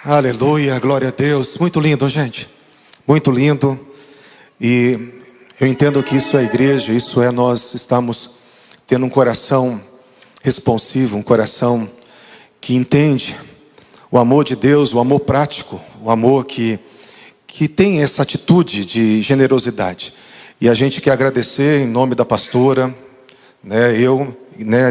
Aleluia, glória a Deus. Muito lindo, gente. Muito lindo. E eu entendo que isso é igreja, isso é nós estamos tendo um coração responsivo, um coração que entende o amor de Deus, o amor prático, o amor que tem essa atitude de generosidade. E a gente quer agradecer em nome da pastora,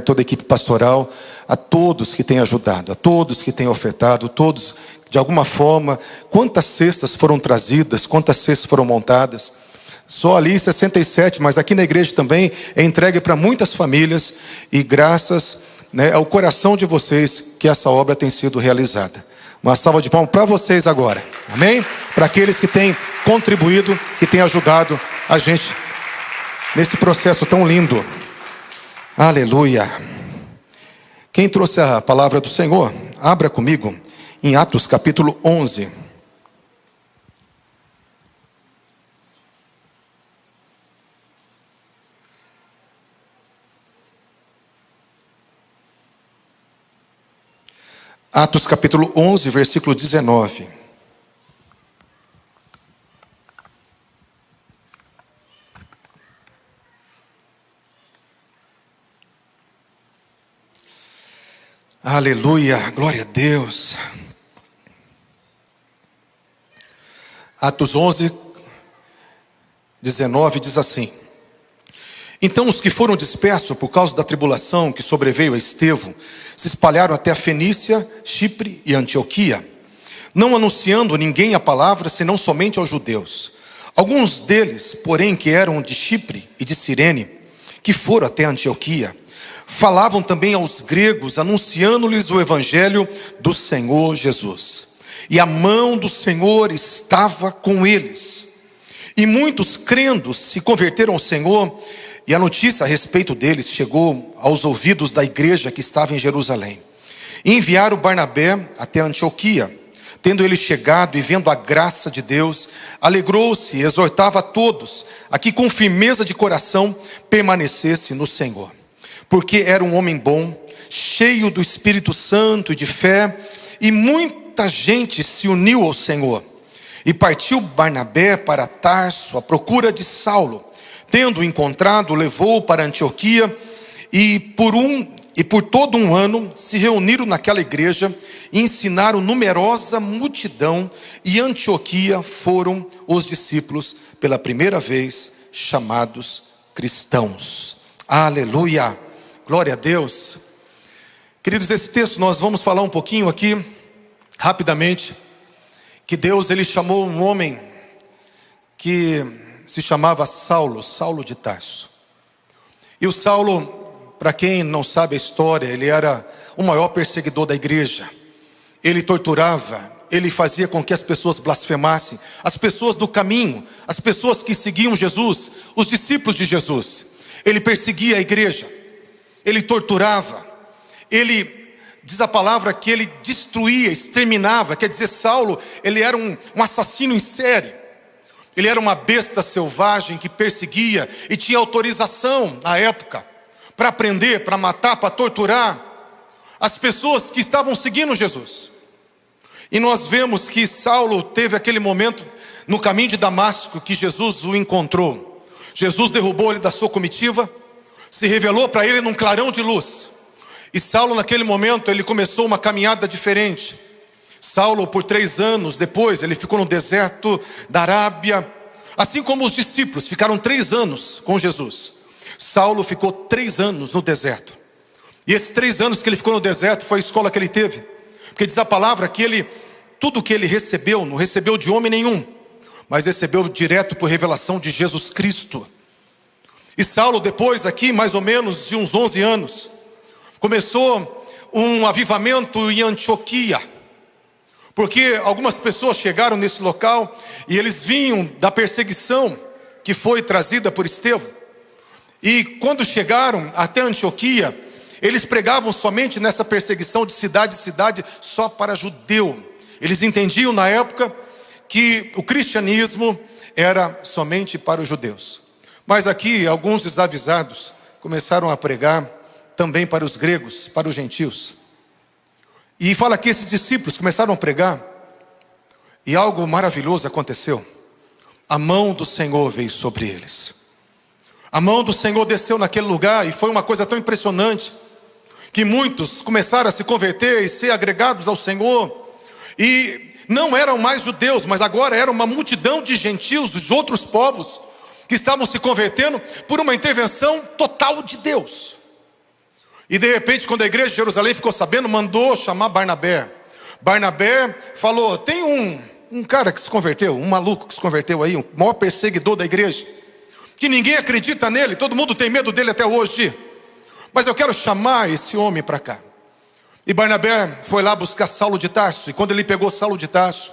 toda a equipe pastoral, a todos que têm ajudado, a todos que têm ofertado, todos, de alguma forma, quantas cestas foram trazidas, quantas cestas foram montadas. Só ali 67, mas aqui na igreja também é entregue para muitas famílias e graças ao coração de vocês que essa obra tem sido realizada. Uma salva de palmas para vocês agora, amém? Para aqueles que têm contribuído, que têm ajudado a gente nesse processo tão lindo. Aleluia. Quem trouxe a palavra do Senhor, abra comigo em Atos capítulo 11. Atos capítulo 11, versículo 19. Aleluia, glória a Deus. Atos 11, 19 diz assim: Então os que foram dispersos por causa da tribulação que sobreveio a Estevão se espalharam até a Fenícia, Chipre e Antioquia, não anunciando ninguém a palavra, senão somente aos judeus. Alguns deles, porém, que eram de Chipre e de Cirene, que foram até Antioquia, falavam também aos gregos, anunciando-lhes o evangelho do Senhor Jesus. E a mão do Senhor estava com eles. E muitos crendo se converteram ao Senhor, e a notícia a respeito deles chegou aos ouvidos da igreja que estava em Jerusalém. E enviaram Barnabé até Antioquia. Tendo ele chegado e vendo a graça de Deus, alegrou-se e exortava a todos a que com firmeza de coração permanecesse no Senhor. Porque era um homem bom, cheio do Espírito Santo e de fé, e muita gente se uniu ao Senhor. E partiu Barnabé para Tarso à procura de Saulo. Tendo encontrado, levou-o para Antioquia, e por todo um ano se reuniram naquela igreja, e ensinaram numerosa multidão, e Antioquia foram os discípulos pela primeira vez chamados cristãos. Aleluia, glória a Deus. Queridos, esse texto nós vamos falar um pouquinho aqui, rapidamente, que Deus ele chamou um homem que se chamava Saulo, Saulo de Tarso. E o Saulo, para quem não sabe a história, ele era o maior perseguidor da igreja. Ele torturava, ele fazia com que as pessoas blasfemassem, as pessoas do caminho, as pessoas que seguiam Jesus, os discípulos de Jesus. Ele perseguia a igreja, ele torturava, ele, diz a palavra que ele destruía, exterminava. Quer dizer, Saulo, ele era um assassino em série. Ele era uma besta selvagem que perseguia e tinha autorização na época para prender, para matar, para torturar as pessoas que estavam seguindo Jesus. E nós vemos que Saulo teve aquele momento no caminho de Damasco que Jesus o encontrou. Jesus derrubou ele da sua comitiva, se revelou para ele num clarão de luz. E Saulo naquele momento ele começou uma caminhada diferente. Saulo por 3 anos depois ele ficou no deserto da Arábia, assim como os discípulos ficaram 3 anos com Jesus. Saulo ficou 3 anos no deserto. E esses 3 anos que ele ficou no deserto foi a escola que ele teve. Porque diz a palavra que tudo que ele recebeu, não recebeu de homem nenhum, mas recebeu direto por revelação de Jesus Cristo. E Saulo depois aqui, mais ou menos de uns 11 anos, começou um avivamento em Antioquia. Porque algumas pessoas chegaram nesse local e eles vinham da perseguição que foi trazida por Estevão. E quando chegaram até Antioquia, eles pregavam somente nessa perseguição de cidade em cidade só para judeu. Eles entendiam na época que o cristianismo era somente para os judeus. Mas aqui alguns desavisados começaram a pregar também para os gregos, para os gentios. E fala que esses discípulos começaram a pregar E algo maravilhoso aconteceu. A mão do Senhor veio sobre eles. A mão do Senhor desceu naquele lugar e foi uma coisa tão impressionante, que muitos começaram a se converter e ser agregados ao Senhor. E não eram mais judeus, mas agora era uma multidão de gentios, de outros povos, que estavam se convertendo por uma intervenção total de Deus. E de repente, quando a igreja de Jerusalém ficou sabendo, mandou chamar Barnabé. Barnabé falou: tem um cara que se converteu, um maluco que se converteu aí, o maior perseguidor da igreja, que ninguém acredita nele, todo mundo tem medo dele até hoje, mas eu quero chamar esse homem para cá. E Barnabé foi lá buscar Saulo de Tarso, e quando ele pegou Saulo de Tarso,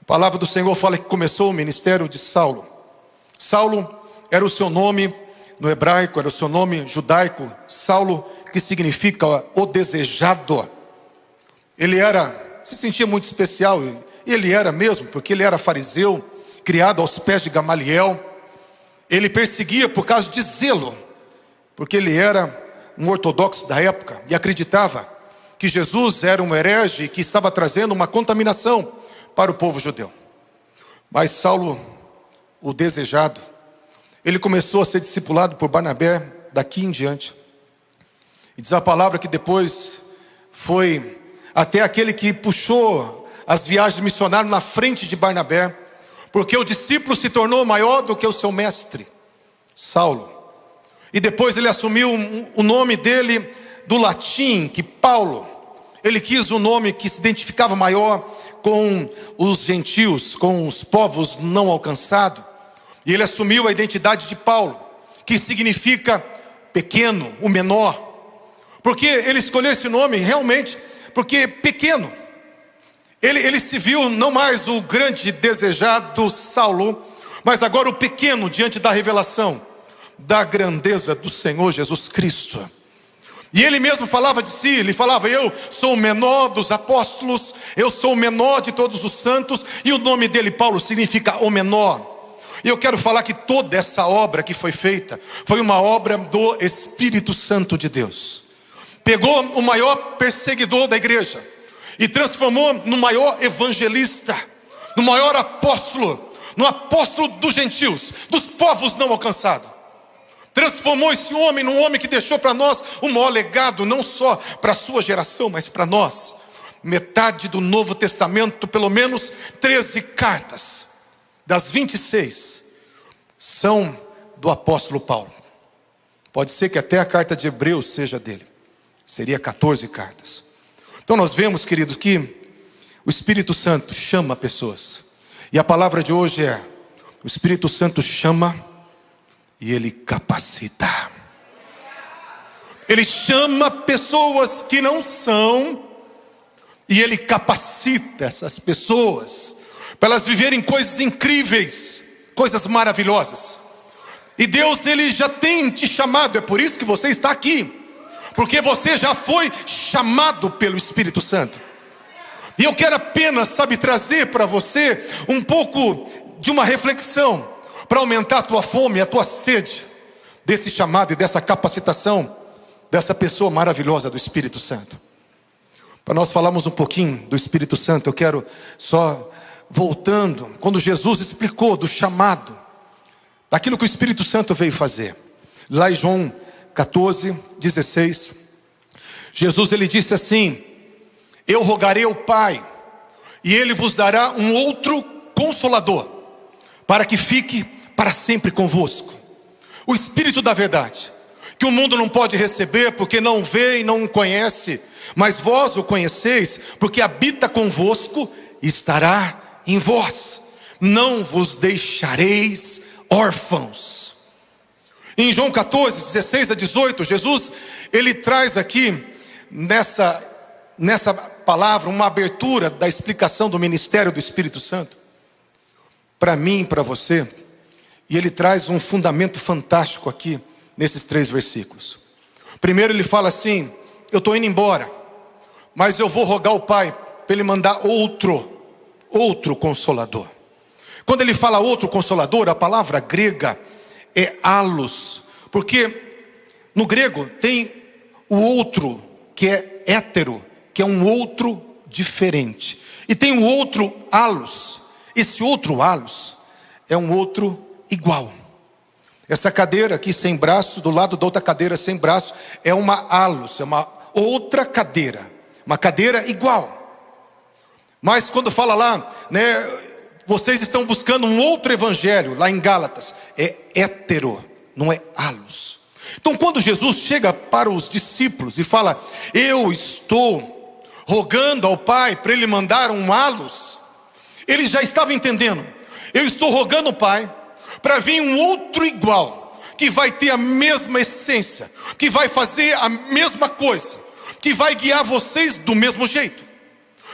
a palavra do Senhor fala que começou o ministério de Saulo. Saulo era o seu nome no hebraico, era o seu nome judaico, Saulo, que significa o desejado. Ele se sentia muito especial, e ele era mesmo, porque ele era fariseu, criado aos pés de Gamaliel. Ele perseguia por causa de zelo, porque ele era um ortodoxo da época e acreditava que Jesus era um herege e que estava trazendo uma contaminação para o povo judeu. Mas Saulo, o desejado, ele começou a ser discipulado por Barnabé daqui em diante. E diz a palavra que depois foi até aquele que puxou as viagens missionárias na frente de Barnabé, porque o discípulo se tornou maior do que o seu mestre, Saulo. E depois ele assumiu o nome dele do latim, que Paulo. Ele quis um nome que se identificava maior com os gentios, com os povos não alcançados. E ele assumiu a identidade de Paulo, que significa pequeno, o menor. Porque ele escolheu esse nome realmente porque pequeno. Ele se viu não mais o grande desejado Saulo, mas agora o pequeno diante da revelação da grandeza do Senhor Jesus Cristo. E ele mesmo falava de si, ele falava: eu sou o menor dos apóstolos, eu sou o menor de todos os santos. E o nome dele, Paulo, significa o menor. E eu quero falar que toda essa obra que foi feita foi uma obra do Espírito Santo de Deus. Pegou o maior perseguidor da igreja e transformou no maior evangelista, no maior apóstolo, no apóstolo dos gentios, dos povos não alcançados. Transformou esse homem num homem que deixou para nós o maior legado, não só para a sua geração, mas para nós. Metade do Novo Testamento, pelo menos 13 cartas das 26 são do apóstolo Paulo. Pode ser que até a carta de Hebreus seja dele. Seria 14 cartas. Então nós vemos, queridos, que o Espírito Santo chama pessoas. E a palavra de hoje é: o Espírito Santo chama e ele capacita. Ele chama pessoas que não são e ele capacita essas pessoas para elas viverem coisas incríveis, coisas maravilhosas. E Deus, ele já tem te chamado. É por isso que você está aqui, porque você já foi chamado pelo Espírito Santo. E eu quero apenas, trazer para você um pouco de uma reflexão, para aumentar a tua fome, a tua sede, desse chamado e dessa capacitação, dessa pessoa maravilhosa do Espírito Santo. Para nós falarmos um pouquinho do Espírito Santo, eu quero só voltando, quando Jesus explicou do chamado, daquilo que o Espírito Santo veio fazer. Lá em João 14, 16, Jesus ele disse assim: eu rogarei ao Pai, e Ele vos dará um outro Consolador, para que fique para sempre convosco. O Espírito da verdade, que o mundo não pode receber, porque não vê e não o conhece, mas vós o conheceis, porque habita convosco e estará em vós. Não vos deixareis órfãos. Em João 14, 16 a 18, Jesus, ele traz aqui, nessa palavra, uma abertura da explicação do ministério do Espírito Santo, para mim e para você. E ele traz um fundamento fantástico aqui, nesses 3 versículos. Primeiro ele fala assim: eu estou indo embora, mas eu vou rogar ao Pai, para Ele mandar outro Consolador. Quando ele fala outro Consolador, a palavra grega é allos, porque no grego tem o outro, que é hétero, que é um outro diferente. E tem o outro halos. Esse outro halos é um outro igual. Essa cadeira aqui sem braço, do lado da outra cadeira sem braço, é uma halos, é uma outra cadeira. Uma cadeira igual. Mas quando fala lá, vocês estão buscando um outro evangelho, lá em Gálatas, é hétero, não é halos. Então quando Jesus chega para os discípulos e fala, eu estou rogando ao Pai para Ele mandar um halos, eles já estavam entendendo, eu estou rogando ao Pai para vir um outro igual, que vai ter a mesma essência, que vai fazer a mesma coisa, que vai guiar vocês do mesmo jeito.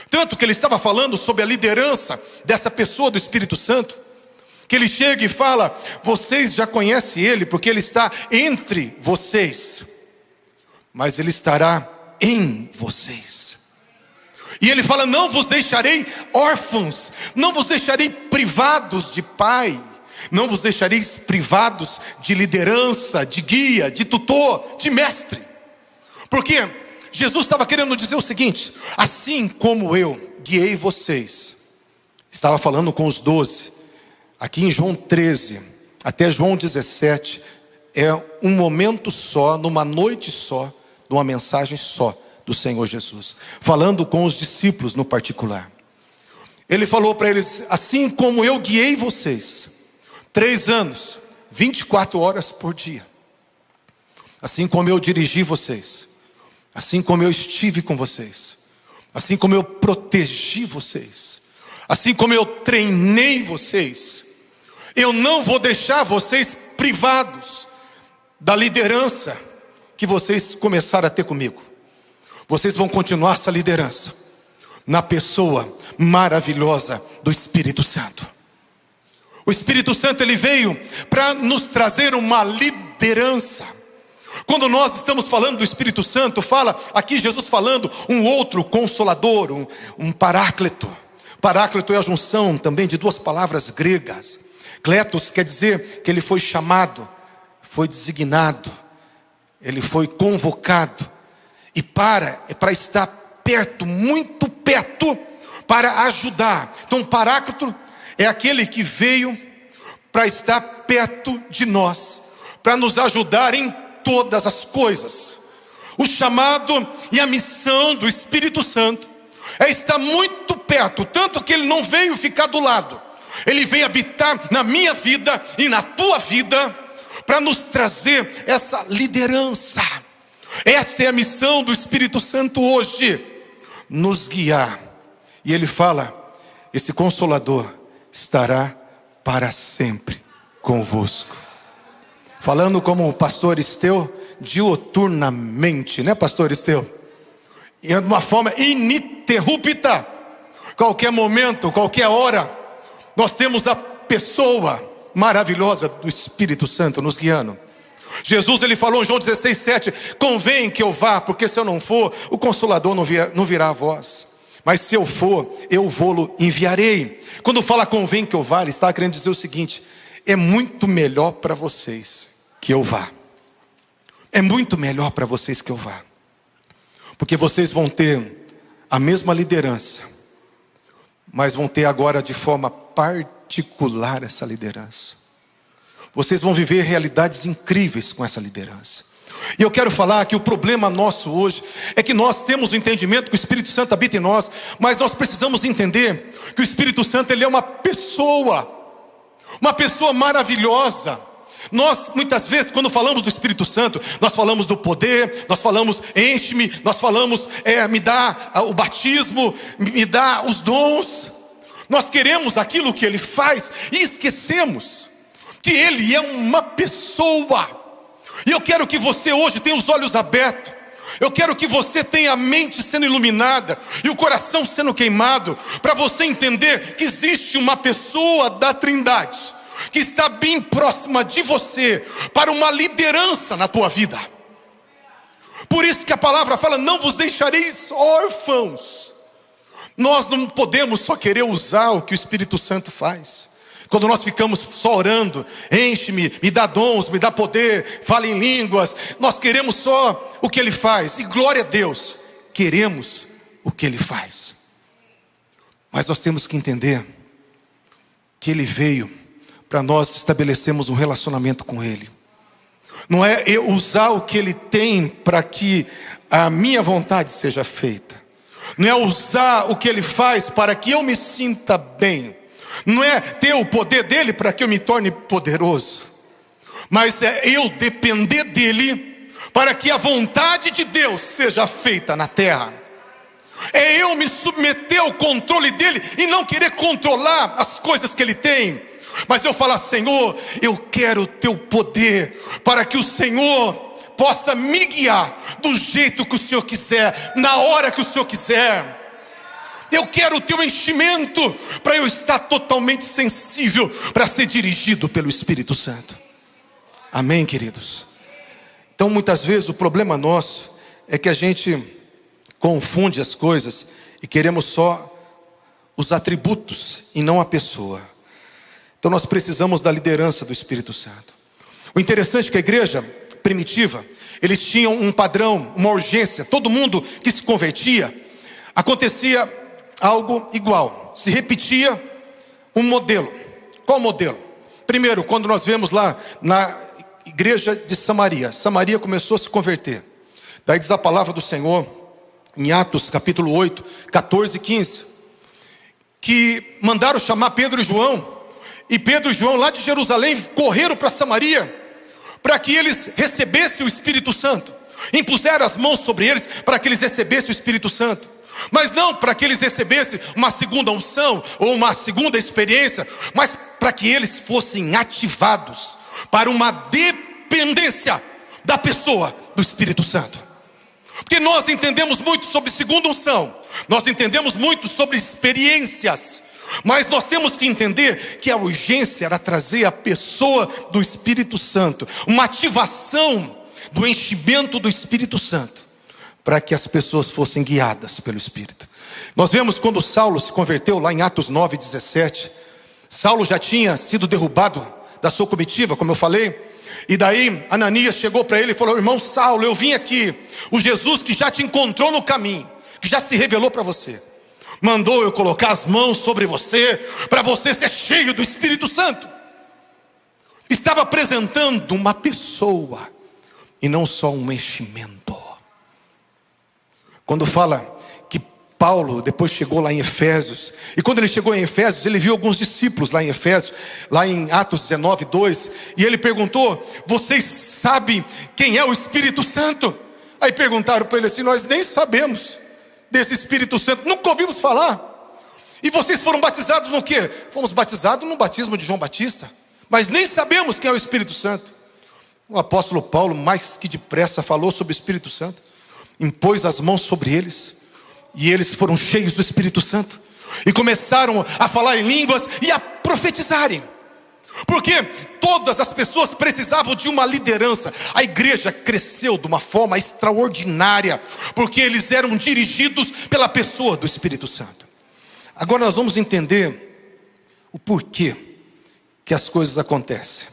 Tanto que ele estava falando sobre a liderança dessa pessoa do Espírito Santo, que ele chega e fala, vocês já conhecem ele, porque ele está entre vocês, mas ele estará em vocês. E ele fala, não vos deixarei órfãos, não vos deixarei privados de pai, não vos deixareis privados de liderança, de guia, de tutor, de mestre. Porque Jesus estava querendo dizer o seguinte, assim como eu guiei vocês, estava falando com os 12, aqui em João 13, até João 17, é um momento só, numa noite só, numa mensagem só do Senhor Jesus, falando com os discípulos no particular. Ele falou para eles, assim como eu guiei vocês, 3 anos, 24 horas por dia, assim como eu dirigi vocês, assim como eu estive com vocês, assim como eu protegi vocês, assim como eu treinei vocês, eu não vou deixar vocês privados da liderança que vocês começaram a ter comigo. Vocês vão continuar essa liderança na pessoa maravilhosa do Espírito Santo. O Espírito Santo, ele veio para nos trazer uma liderança. Quando nós estamos falando do Espírito Santo, fala aqui Jesus falando um outro consolador, um paráclito. Paráclito é a junção também de 2 palavras gregas. Kletos quer dizer que ele foi chamado, foi designado, ele foi convocado. E é para estar perto, muito perto, para ajudar. Então paráclito é aquele que veio para estar perto de nós, para nos ajudar em todas as coisas. O chamado e a missão do Espírito Santo é estar muito perto, tanto que ele não veio ficar do lado, ele veio habitar na minha vida e na tua vida, para nos trazer essa liderança. Essa é a missão do Espírito Santo hoje, nos guiar. E ele fala, esse Consolador estará para sempre convosco. Falando como o pastor Esteu, diuturnamente, né, pastor Esteu? E de uma forma ininterrupta. Qualquer momento, qualquer hora, nós temos a pessoa maravilhosa do Espírito Santo nos guiando. Jesus, ele falou em João 16:7, convém que eu vá, porque se eu não for, o Consolador não virá a vós. Mas se eu for, eu vou-lo enviarei. Quando fala convém que eu vá, ele está querendo dizer o seguinte, é muito melhor para vocês que eu vá. É muito melhor para vocês que eu vá. Porque vocês vão ter a mesma liderança, mas vão ter agora de forma particular essa liderança. Vocês vão viver realidades incríveis com essa liderança. E eu quero falar que o problema nosso hoje é que nós temos o entendimento que o Espírito Santo habita em nós, mas nós precisamos entender que o Espírito Santo, ele é uma pessoa maravilhosa. Nós muitas vezes, quando falamos do Espírito Santo, nós falamos do poder, nós falamos enche-me, nós falamos me dá o batismo, me dá os dons. Nós queremos aquilo que ele faz e esquecemos que ele é uma pessoa. E eu quero que você hoje tenha os olhos abertos. Eu quero que você tenha a mente sendo iluminada e o coração sendo queimado, para você entender que existe uma pessoa da Trindade que está bem próxima de você para uma liderança na tua vida. Por isso que a palavra fala, não vos deixareis órfãos. Nós não podemos só querer usar o que o Espírito Santo faz. Quando nós ficamos só orando, enche-me, me dá dons, me dá poder, fala em línguas, nós queremos só o que ele faz, e glória a Deus, queremos o que ele faz. Mas nós temos que entender que Ele veio para nós estabelecermos um relacionamento com Ele. Não é eu usar o que Ele tem para que a minha vontade seja feita. Não é usar o que Ele faz para que eu me sinta bem. Não é ter o poder dEle para que eu me torne poderoso. Mas é eu depender dEle para que a vontade de Deus seja feita na terra. É eu me submeter ao controle dEle e não querer controlar as coisas que Ele tem. Mas eu falo, Senhor, eu quero o teu poder para que o Senhor possa me guiar do jeito que o Senhor quiser, na hora que o Senhor quiser. Eu quero o teu enchimento para eu estar totalmente sensível para ser dirigido pelo Espírito Santo. Amém, queridos? Então muitas vezes o problema nosso é que a gente confunde as coisas e queremos só os atributos e não a pessoa. Então nós precisamos da liderança do Espírito Santo. O interessante é que a igreja primitiva, eles tinham um padrão, uma urgência. Todo mundo que se convertia, acontecia algo igual. Se repetia um modelo. Qual modelo? Primeiro, quando nós vemos lá na igreja de Samaria. Samaria começou a se converter. Daí diz a palavra do Senhor, em Atos capítulo 8, 14 e 15. Que mandaram chamar Pedro e João. E Pedro e João lá de Jerusalém correram para Samaria, para que eles recebessem o Espírito Santo. Impuseram as mãos sobre eles para que eles recebessem o Espírito Santo. Mas não para que eles recebessem uma segunda unção ou uma segunda experiência, mas para que eles fossem ativados para uma dependência da pessoa do Espírito Santo. Porque nós entendemos muito sobre segunda unção, nós entendemos muito sobre experiências, mas nós temos que entender que a urgência era trazer a pessoa do Espírito Santo, uma ativação do enchimento do Espírito Santo, para que as pessoas fossem guiadas pelo Espírito. Nós vemos quando Saulo se converteu lá em Atos 9, 17. Saulo já tinha sido derrubado da sua comitiva, como eu falei. E daí Ananias chegou para ele e falou: irmão Saulo, eu vim aqui. O Jesus que já te encontrou no caminho, que já se revelou para você, mandou eu colocar as mãos sobre você, para você ser cheio do Espírito Santo. Estava apresentando uma pessoa e não só um enchimento. Quando fala que Paulo depois chegou lá em Efésios, e quando ele chegou em Efésios, ele viu alguns discípulos lá em Efésios, lá em Atos 19, 2, e ele perguntou: vocês sabem quem é o Espírito Santo? Aí perguntaram para ele assim: nós nem sabemos desse Espírito Santo, nunca ouvimos falar. E vocês foram batizados no quê? Fomos batizados no batismo de João Batista, mas nem sabemos quem é o Espírito Santo. O apóstolo Paulo, mais que depressa, falou sobre o Espírito Santo, impôs as mãos sobre eles, e eles foram cheios do Espírito Santo, e começaram a falar em línguas e a profetizarem, porque todas as pessoas precisavam de uma liderança. A igreja cresceu de uma forma extraordinária, porque eles eram dirigidos pela pessoa do Espírito Santo. Agora nós vamos entender o porquê que as coisas acontecem.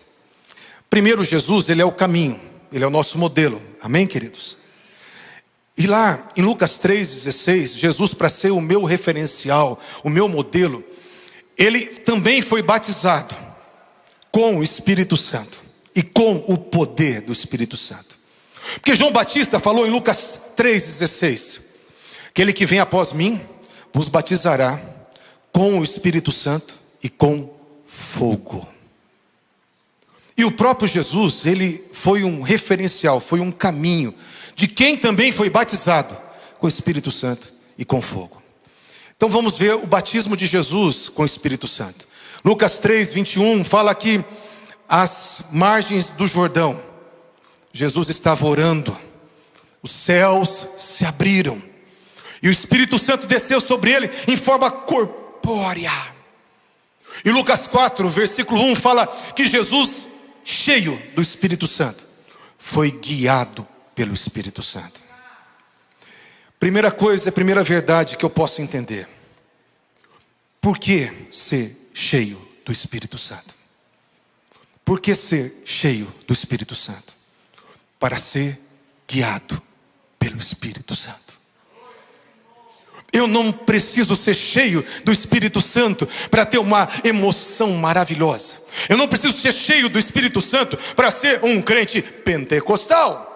Primeiro, Jesus, ele é o caminho, ele é o nosso modelo, amém, queridos? E lá em Lucas 3,16, Jesus, para ser o meu referencial, o meu modelo, ele também foi batizado com o Espírito Santo e com o poder do Espírito Santo. Porque João Batista falou em Lucas 3,16, aquele que vem após mim vos batizará com o Espírito Santo e com fogo. E o próprio Jesus, ele foi um referencial, foi um caminho de quem também foi batizado com o Espírito Santo e com fogo. Então vamos ver o batismo de Jesus com o Espírito Santo. Lucas 3, 21 fala que às margens do Jordão, Jesus estava orando, os céus se abriram, e o Espírito Santo desceu sobre ele em forma corpórea. E Lucas 4, versículo 1 fala que Jesus, cheio do Espírito Santo, foi guiado pelo Espírito Santo. Primeira coisa, primeira verdade que eu posso entender: por que ser cheio do Espírito Santo? Por que ser cheio do Espírito Santo? Para ser guiado pelo Espírito Santo. Eu não preciso ser cheio do Espírito Santo para ter uma emoção maravilhosa. Eu não preciso ser cheio do Espírito Santo para ser um crente pentecostal.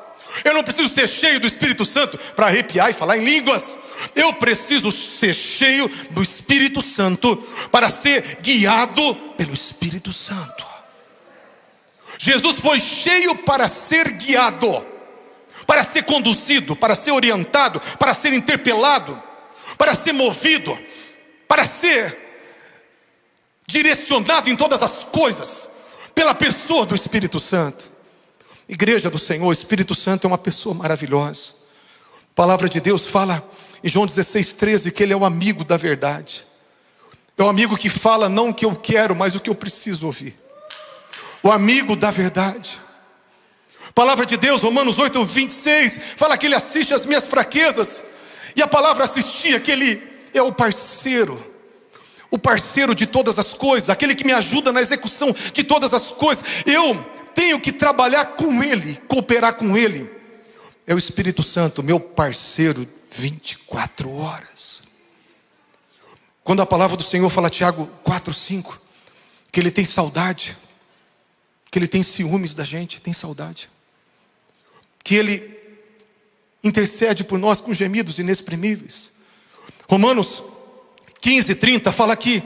Eu não preciso ser cheio do Espírito Santo para arrepiar e falar em línguas. Eu preciso ser cheio do Espírito Santo para ser guiado pelo Espírito Santo. Jesus foi cheio para ser guiado, para ser conduzido, para ser orientado, para ser interpelado, para ser movido, para ser direcionado em todas as coisas pela pessoa do Espírito Santo. Igreja do Senhor, o Espírito Santo é uma pessoa maravilhosa. A palavra de Deus fala em João 16:13 que Ele é o amigo da verdade. É o amigo que fala não o que eu quero, mas o que eu preciso ouvir. O amigo da verdade. A palavra de Deus, Romanos 8:26, fala que Ele assiste às minhas fraquezas. E a palavra assistir, que Ele é o parceiro de todas as coisas, aquele que me ajuda na execução de todas as coisas. Eu tenho que trabalhar com Ele, cooperar com Ele. É o Espírito Santo, meu parceiro 24 horas. Quando a palavra do Senhor fala, Tiago 4:5, que Ele tem saudade, que Ele tem ciúmes da gente, tem saudade, que Ele intercede por nós com gemidos inexprimíveis. Romanos 15:30 fala que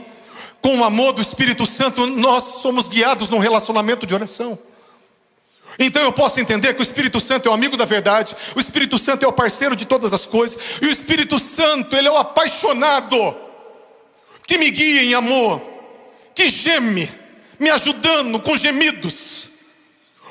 com o amor do Espírito Santo nós somos guiados num relacionamento de oração. Então eu posso entender que o Espírito Santo é o amigo da verdade, o Espírito Santo é o parceiro de todas as coisas, e o Espírito Santo, Ele é o apaixonado, que me guia em amor, que geme, me ajudando com gemidos,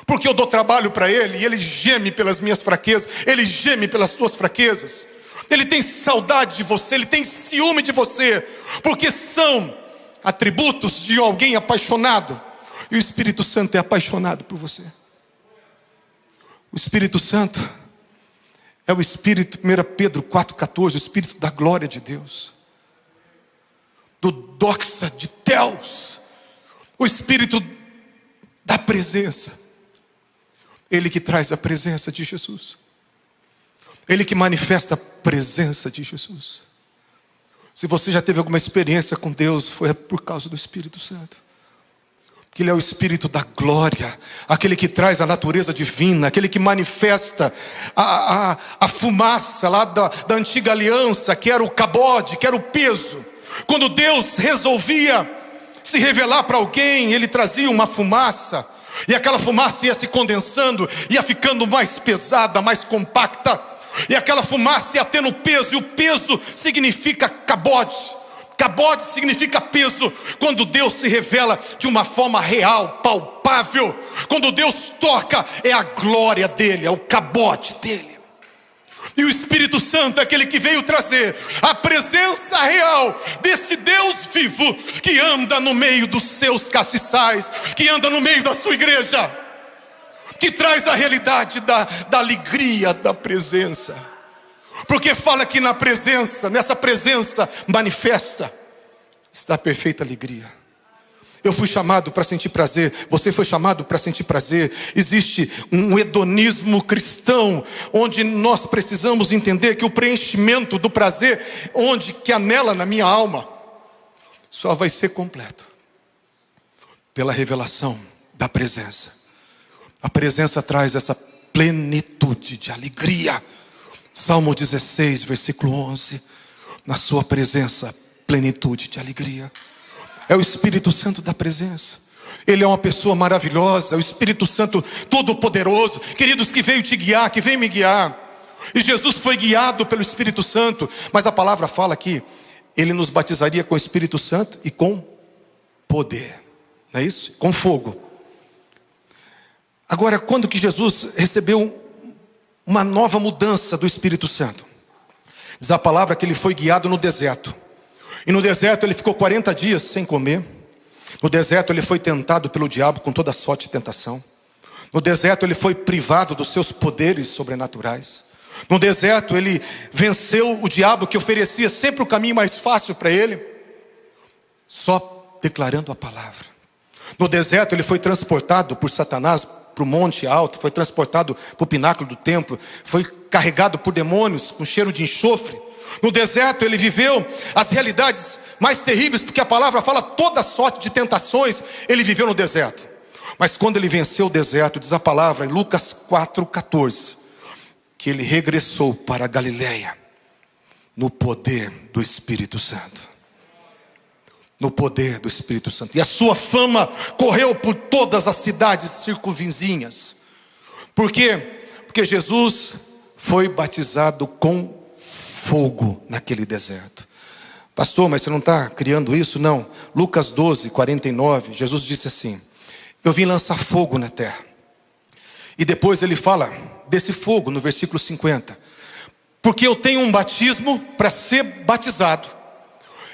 porque eu dou trabalho para Ele, e Ele geme pelas minhas fraquezas, Ele geme pelas tuas fraquezas, Ele tem saudade de você, Ele tem ciúme de você, porque são atributos de alguém apaixonado, e o Espírito Santo é apaixonado por você. O Espírito Santo é o Espírito, 1 Pedro 4,14, o Espírito da glória de Deus, do doxa de Deus, o Espírito da presença, Ele que traz a presença de Jesus, Ele que manifesta a presença de Jesus. Se você já teve alguma experiência com Deus, foi por causa do Espírito Santo, que Ele é o Espírito da glória, aquele que traz a natureza divina, aquele que manifesta a fumaça lá da antiga aliança, que era o cabode, que era o peso. Quando Deus resolvia se revelar para alguém, Ele trazia uma fumaça, e aquela fumaça ia se condensando, ia ficando mais pesada, mais compacta, e aquela fumaça ia tendo peso, e o peso significa cabode. Cabode significa peso. Quando Deus se revela de uma forma real, palpável, quando Deus toca, é a glória dele, é o cabode dele. E o Espírito Santo é aquele que veio trazer a presença real desse Deus vivo, que anda no meio dos seus castiçais, que anda no meio da sua igreja, que traz a realidade da alegria da presença. Porque fala que na presença, nessa presença manifesta, está a perfeita alegria. Eu fui chamado para sentir prazer, você foi chamado para sentir prazer. Existe um hedonismo cristão, onde nós precisamos entender que o preenchimento do prazer, onde que anela na minha alma, só vai ser completo pela revelação da presença. A presença traz essa plenitude de alegria. Salmo 16, versículo 11. Na sua presença, plenitude de alegria. É o Espírito Santo da presença. Ele é uma pessoa maravilhosa, é o Espírito Santo todo-poderoso, queridos, que veio te guiar, que veio me guiar. E Jesus foi guiado pelo Espírito Santo. Mas a palavra fala que Ele nos batizaria com o Espírito Santo e com poder, não é isso? Com fogo. Agora, quando que Jesus recebeu uma nova mudança do Espírito Santo? Diz a palavra que Ele foi guiado no deserto. E no deserto Ele ficou 40 dias sem comer. No deserto Ele foi tentado pelo diabo com toda sorte de tentação. No deserto Ele foi privado dos seus poderes sobrenaturais. No deserto Ele venceu o diabo, que oferecia sempre o caminho mais fácil para Ele, só declarando a palavra. No deserto Ele foi transportado por Satanás para o monte alto, foi transportado para o pináculo do templo, foi carregado por demônios com cheiro de enxofre, No deserto ele viveu as realidades mais terríveis, porque a palavra fala toda sorte de tentações, ele viveu no deserto. Mas quando ele venceu o deserto, diz a palavra em Lucas 4,14, que ele regressou para a Galileia, no poder do Espírito Santo. No poder do Espírito Santo. E a sua fama correu por todas as cidades circunvizinhas. Por quê? Porque Jesus foi batizado com fogo naquele deserto. Pastor, mas você não está criando isso? Não. Lucas 12:49, Jesus disse assim: eu vim lançar fogo na terra. E depois ele fala desse fogo no versículo 50. Porque eu tenho um batismo para ser batizado,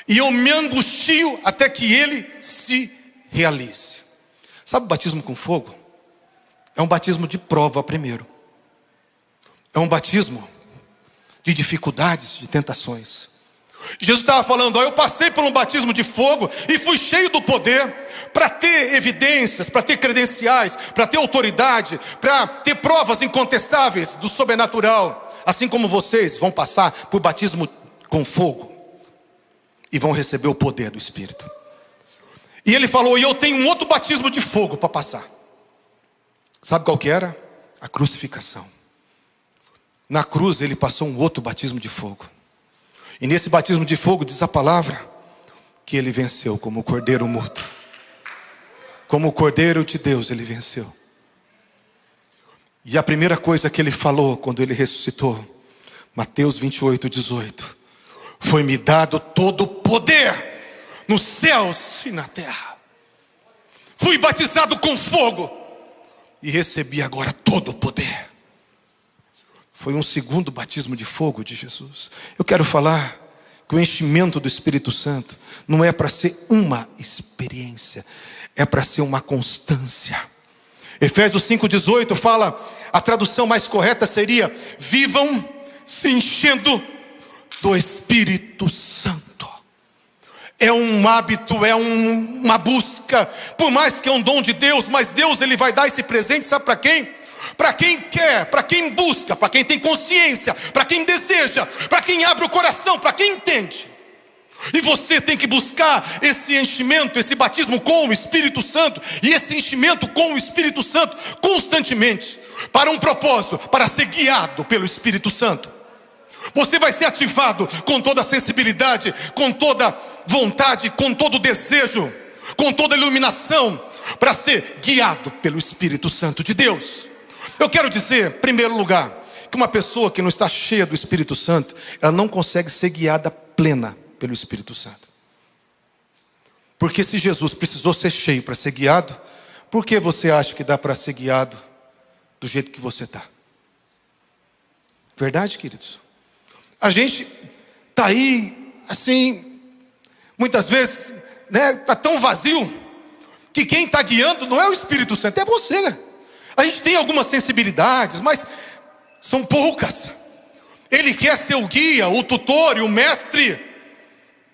e eu me angustio até que ele se realize. Sabe o batismo com fogo? É um batismo de prova primeiro. É um batismo de dificuldades, de tentações. Jesus estava falando, eu passei por um batismo de fogo e fui cheio do poder para ter evidências, para ter credenciais, para ter autoridade, para ter provas incontestáveis do sobrenatural. Assim como vocês vão passar por batismo com fogo e vão receber o poder do Espírito. E ele falou, e eu tenho um outro batismo de fogo para passar. Sabe qual que era? A crucificação. Na cruz ele passou um outro batismo de fogo. E nesse batismo de fogo diz a palavra que ele venceu como o cordeiro mudo. Como o cordeiro de Deus ele venceu. E a primeira coisa que ele falou quando ele ressuscitou, Mateus 28:18, foi-me dado todo o poder nos céus e na terra. Fui batizado com fogo e recebi agora todo o poder. Foi um segundo batismo de fogo de Jesus. Eu quero falar que o enchimento do Espírito Santo não é para ser uma experiência, é para ser uma constância. Efésios 5:18 fala, a tradução mais correta seria: vivam se enchendo do Espírito Santo. É um hábito, é uma busca, por mais que é um dom de Deus, mas Deus ele vai dar esse presente, sabe para quem? Para quem quer, para quem busca, para quem tem consciência, para quem deseja, para quem abre o coração, para quem entende. E você tem que buscar esse enchimento, esse batismo com o Espírito Santo, e esse enchimento com o Espírito Santo constantemente, para um propósito, para ser guiado pelo Espírito Santo. Você vai ser ativado com toda a sensibilidade, com toda vontade, com todo desejo, com toda iluminação, para ser guiado pelo Espírito Santo de Deus. Eu quero dizer, em primeiro lugar, que uma pessoa que não está cheia do Espírito Santo, ela não consegue ser guiada plena pelo Espírito Santo. Porque se Jesus precisou ser cheio para ser guiado, por que você acha que dá para ser guiado do jeito que você está? Verdade, queridos? A gente está aí, assim, muitas vezes, está tão vazio, que quem está guiando não é o Espírito Santo, é você. A gente tem algumas sensibilidades, mas são poucas. Ele quer ser o guia, o tutor e o mestre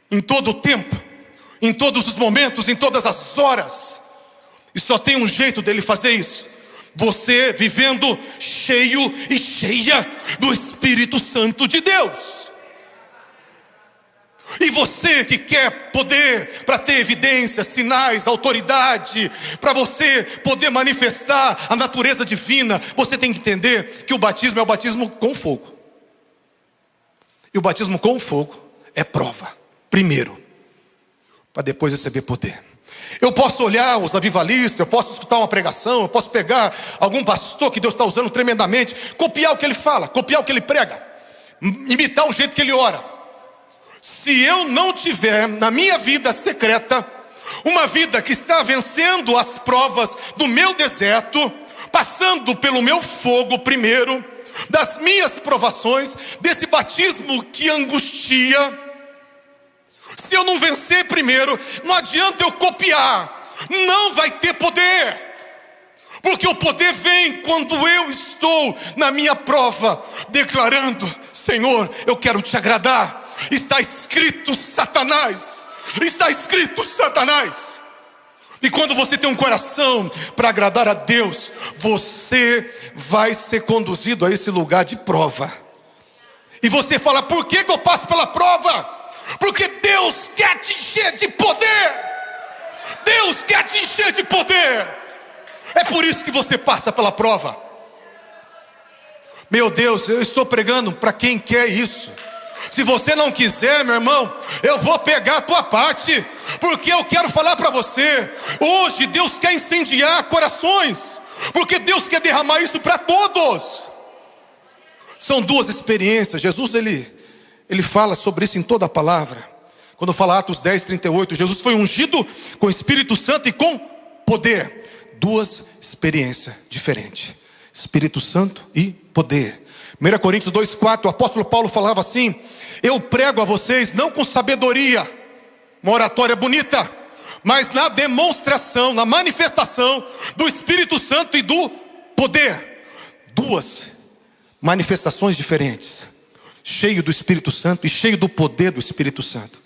em todo o tempo, em todos os momentos, em todas as horas. E só tem um jeito dele fazer isso: você vivendo cheio e cheia do Espírito Santo de Deus. E você que quer poder para ter evidências, sinais, autoridade, para você poder manifestar a natureza divina, você tem que entender que o batismo é o batismo com fogo. E o batismo com fogo é prova, primeiro, para depois receber poder. Eu posso olhar os avivalistas, eu posso escutar uma pregação, eu posso pegar algum pastor que Deus está usando tremendamente, copiar o que ele fala, copiar o que ele prega, imitar o jeito que ele ora. Se eu não tiver na minha vida secreta uma vida que está vencendo as provas do meu deserto, passando pelo meu fogo primeiro, das minhas provações, desse batismo que angustia, se eu não vencer primeiro, não adianta eu copiar, não vai ter poder. Porque o poder vem quando eu estou na minha prova, declarando: Senhor, eu quero te agradar. Está escrito Satanás, está escrito Satanás. E quando você tem um coração para agradar a Deus, você vai ser conduzido a esse lugar de prova. E você fala: por que eu passo pela prova? Porque Deus quer te encher de poder. Deus quer te encher de poder. É por isso que você passa pela prova. Meu Deus, eu estou pregando para quem quer isso. Se você não quiser, meu irmão, eu vou pegar a tua parte, porque eu quero falar para você. Hoje Deus quer incendiar corações, porque Deus quer derramar isso para todos. São duas experiências. Jesus ele fala sobre isso em toda a palavra. Quando fala Atos 10:38, Jesus foi ungido com o Espírito Santo e com poder. Duas experiências diferentes: Espírito Santo e poder. 1 Coríntios 2:4, o apóstolo Paulo falava assim: eu prego a vocês não com sabedoria, uma oratória bonita, mas na demonstração, na manifestação do Espírito Santo e do poder. Duas manifestações diferentes: cheio do Espírito Santo e cheio do poder do Espírito Santo.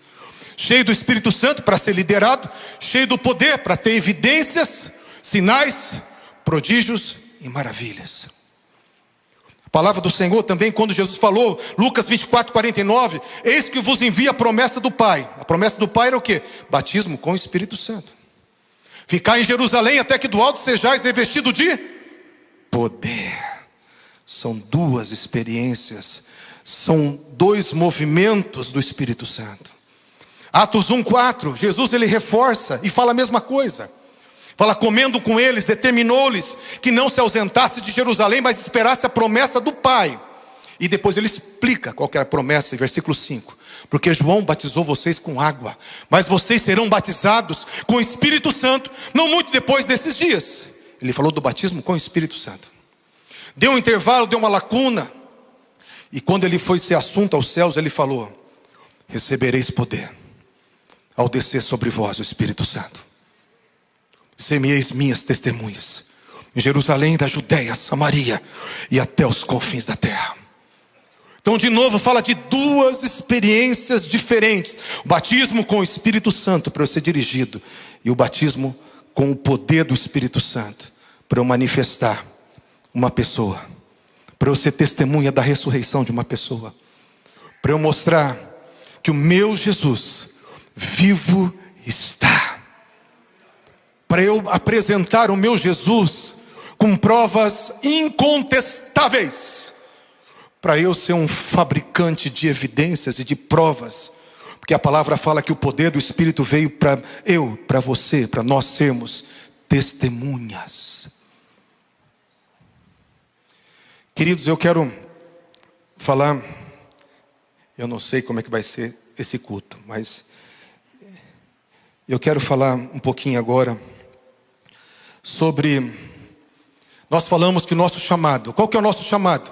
Cheio do Espírito Santo para ser liderado, cheio do poder para ter evidências, sinais, prodígios e maravilhas. A palavra do Senhor também, quando Jesus falou, Lucas 24:49, eis que vos envia a promessa do Pai. A promessa do Pai era o quê? Batismo com o Espírito Santo. Ficar em Jerusalém até que do alto sejais revestido de poder. São duas experiências, são dois movimentos do Espírito Santo. Atos 1:4, Jesus ele reforça e fala a mesma coisa. Fala: comendo com eles, determinou-lhes que não se ausentasse de Jerusalém, mas esperasse a promessa do Pai. E depois ele explica qual que era a promessa em versículo 5. Porque João batizou vocês com água, mas vocês serão batizados com o Espírito Santo, não muito depois desses dias. Ele falou do batismo com o Espírito Santo. Deu um intervalo, deu uma lacuna. E quando ele foi ser assunto aos céus, ele falou: recebereis poder ao descer sobre vós o Espírito Santo. Semeis minhas testemunhas em Jerusalém, da Judéia, Samaria e até os confins da terra. Então de novo fala de duas experiências diferentes: o batismo com o Espírito Santo para eu ser dirigido, e o batismo com o poder do Espírito Santo para eu manifestar uma pessoa, para eu ser testemunha da ressurreição de uma pessoa, para eu mostrar que o meu Jesus vivo está, para eu apresentar o meu Jesus com provas incontestáveis, para eu ser um fabricante de evidências e de provas, porque a palavra fala que o poder do Espírito veio para eu, para você, para nós sermos testemunhas. Queridos, eu quero falar, eu não sei como é que vai ser esse culto, mas eu quero falar um pouquinho agora sobre, nós falamos que o nosso chamado, qual que é o nosso chamado?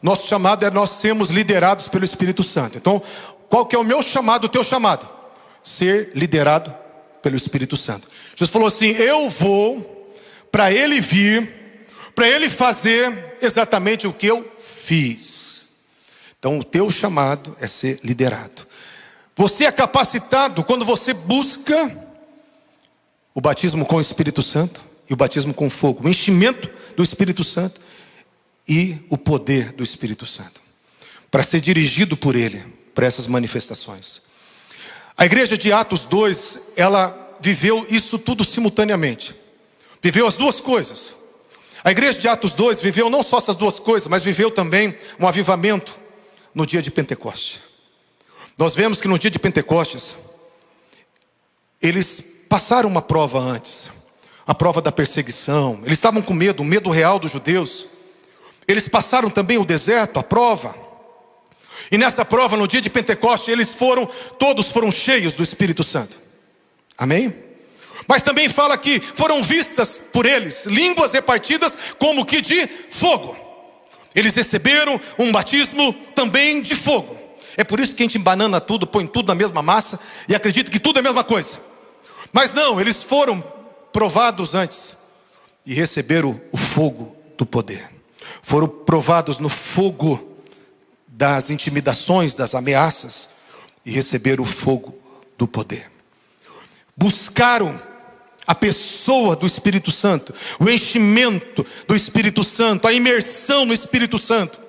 Nosso chamado é nós sermos liderados pelo Espírito Santo. Então, qual que é o meu chamado, o teu chamado? Ser liderado pelo Espírito Santo. Jesus falou assim: eu vou para Ele vir, para Ele fazer exatamente o que eu fiz. Então o teu chamado é ser liderado. Você é capacitado quando você busca o batismo com o Espírito Santo e o batismo com fogo, o enchimento do Espírito Santo e o poder do Espírito Santo, para ser dirigido por Ele, para essas manifestações. A igreja de Atos 2, ela viveu isso tudo simultaneamente. Viveu as duas coisas. A igreja de Atos 2 viveu não só essas duas coisas, mas viveu também um avivamento no dia de Pentecostes. Nós vemos que no dia de Pentecostes, eles passaram uma prova antes, a prova da perseguição. Eles estavam com medo, o medo real dos judeus. Eles passaram também o deserto, a prova. E nessa prova, no dia de Pentecostes, todos foram cheios do Espírito Santo. Amém? Mas também fala que foram vistas por eles línguas repartidas como que de fogo. Eles receberam um batismo também de fogo. É por isso que a gente embanana tudo, põe tudo na mesma massa e acredita que tudo é a mesma coisa. Mas não, eles foram provados antes e receberam o fogo do poder. Foram provados no fogo das intimidações, das ameaças, e receberam o fogo do poder. Buscaram a pessoa do Espírito Santo, o enchimento do Espírito Santo, a imersão no Espírito Santo,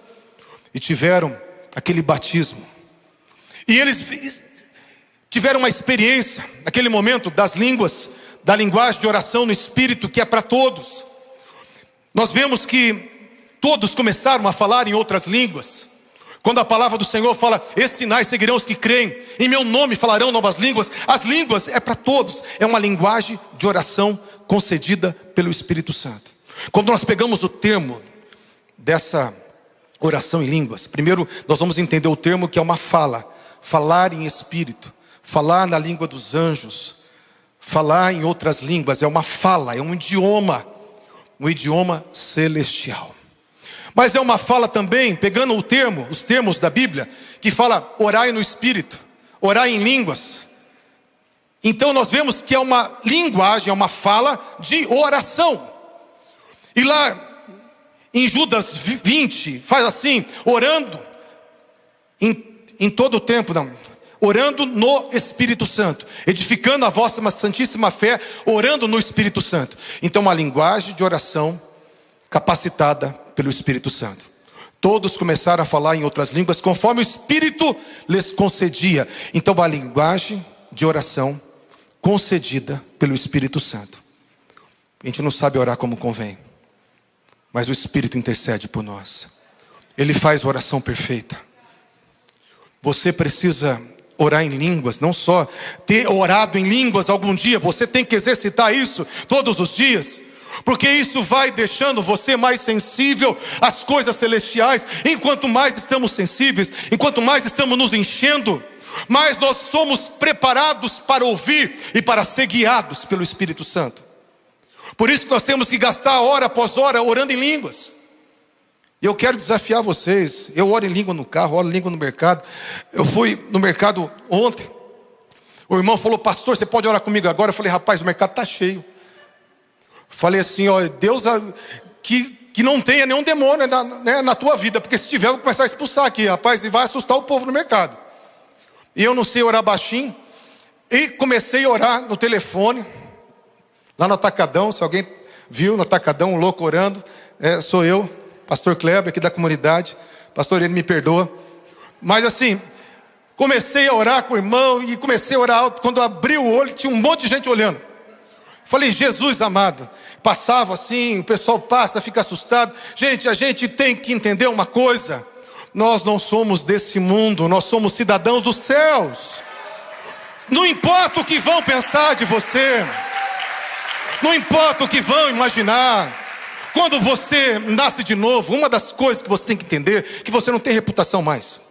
e tiveram aquele batismo. E eles tiveram uma experiência, naquele momento, das línguas, da linguagem de oração no Espírito, que é para todos. Nós vemos que todos começaram a falar em outras línguas. Quando a palavra do Senhor fala, esses sinais seguirão os que creem, em meu nome falarão novas línguas. As línguas é para todos, é uma linguagem de oração concedida pelo Espírito Santo. Quando nós pegamos o termo dessa oração em línguas, primeiro nós vamos entender o termo que é uma fala, falar em espírito, falar na língua dos anjos, falar em outras línguas, é uma fala, é um idioma celestial. Mas é uma fala também, pegando os termos da Bíblia, que fala orai no Espírito, orai em línguas. Então nós vemos que é uma linguagem, é uma fala de oração. E lá em Judas 20, faz assim, orando em todo o tempo, orando no Espírito Santo, edificando a vossa santíssima fé, orando no Espírito Santo. Então uma linguagem de oração capacitada pelo Espírito Santo. Todos começaram a falar em outras línguas conforme o Espírito lhes concedia. Então uma linguagem de oração concedida pelo Espírito Santo. A gente não sabe orar como convém, mas o Espírito intercede por nós. Ele faz a oração perfeita. Você precisa orar em línguas, não só ter orado em línguas algum dia, você tem que exercitar isso todos os dias, porque isso vai deixando você mais sensível às coisas celestiais. Enquanto mais estamos sensíveis, enquanto mais estamos nos enchendo, mais nós somos preparados para ouvir e para ser guiados pelo Espírito Santo. Por isso que nós temos que gastar hora após hora orando em línguas. E eu quero desafiar vocês. Eu oro em língua no carro, oro em língua no mercado. Eu fui no mercado ontem. O irmão falou, pastor, você pode orar comigo agora? Eu falei, rapaz, o mercado está cheio. Falei assim, ó, Deus, que não tenha nenhum demônio na tua vida, porque se tiver eu vou começar a expulsar aqui, rapaz, e vai assustar o povo no mercado. E eu não sei orar baixinho. E comecei a orar no telefone, lá no Atacadão. Se alguém viu no Atacadão, um louco orando, sou eu, pastor Kleber, aqui da comunidade. Pastor, ele me perdoa. Mas assim, comecei a orar com o irmão, e comecei a orar alto. Quando eu abri o olho, tinha um monte de gente olhando. Falei, Jesus amado. Passava assim, o pessoal passa, fica assustado. Gente, a gente tem que entender uma coisa. Nós não somos desse mundo, nós somos cidadãos dos céus. Não importa o que vão pensar de você, não importa o que vão imaginar. Quando você nasce de novo, uma das coisas que você tem que entender é que você não tem reputação mais.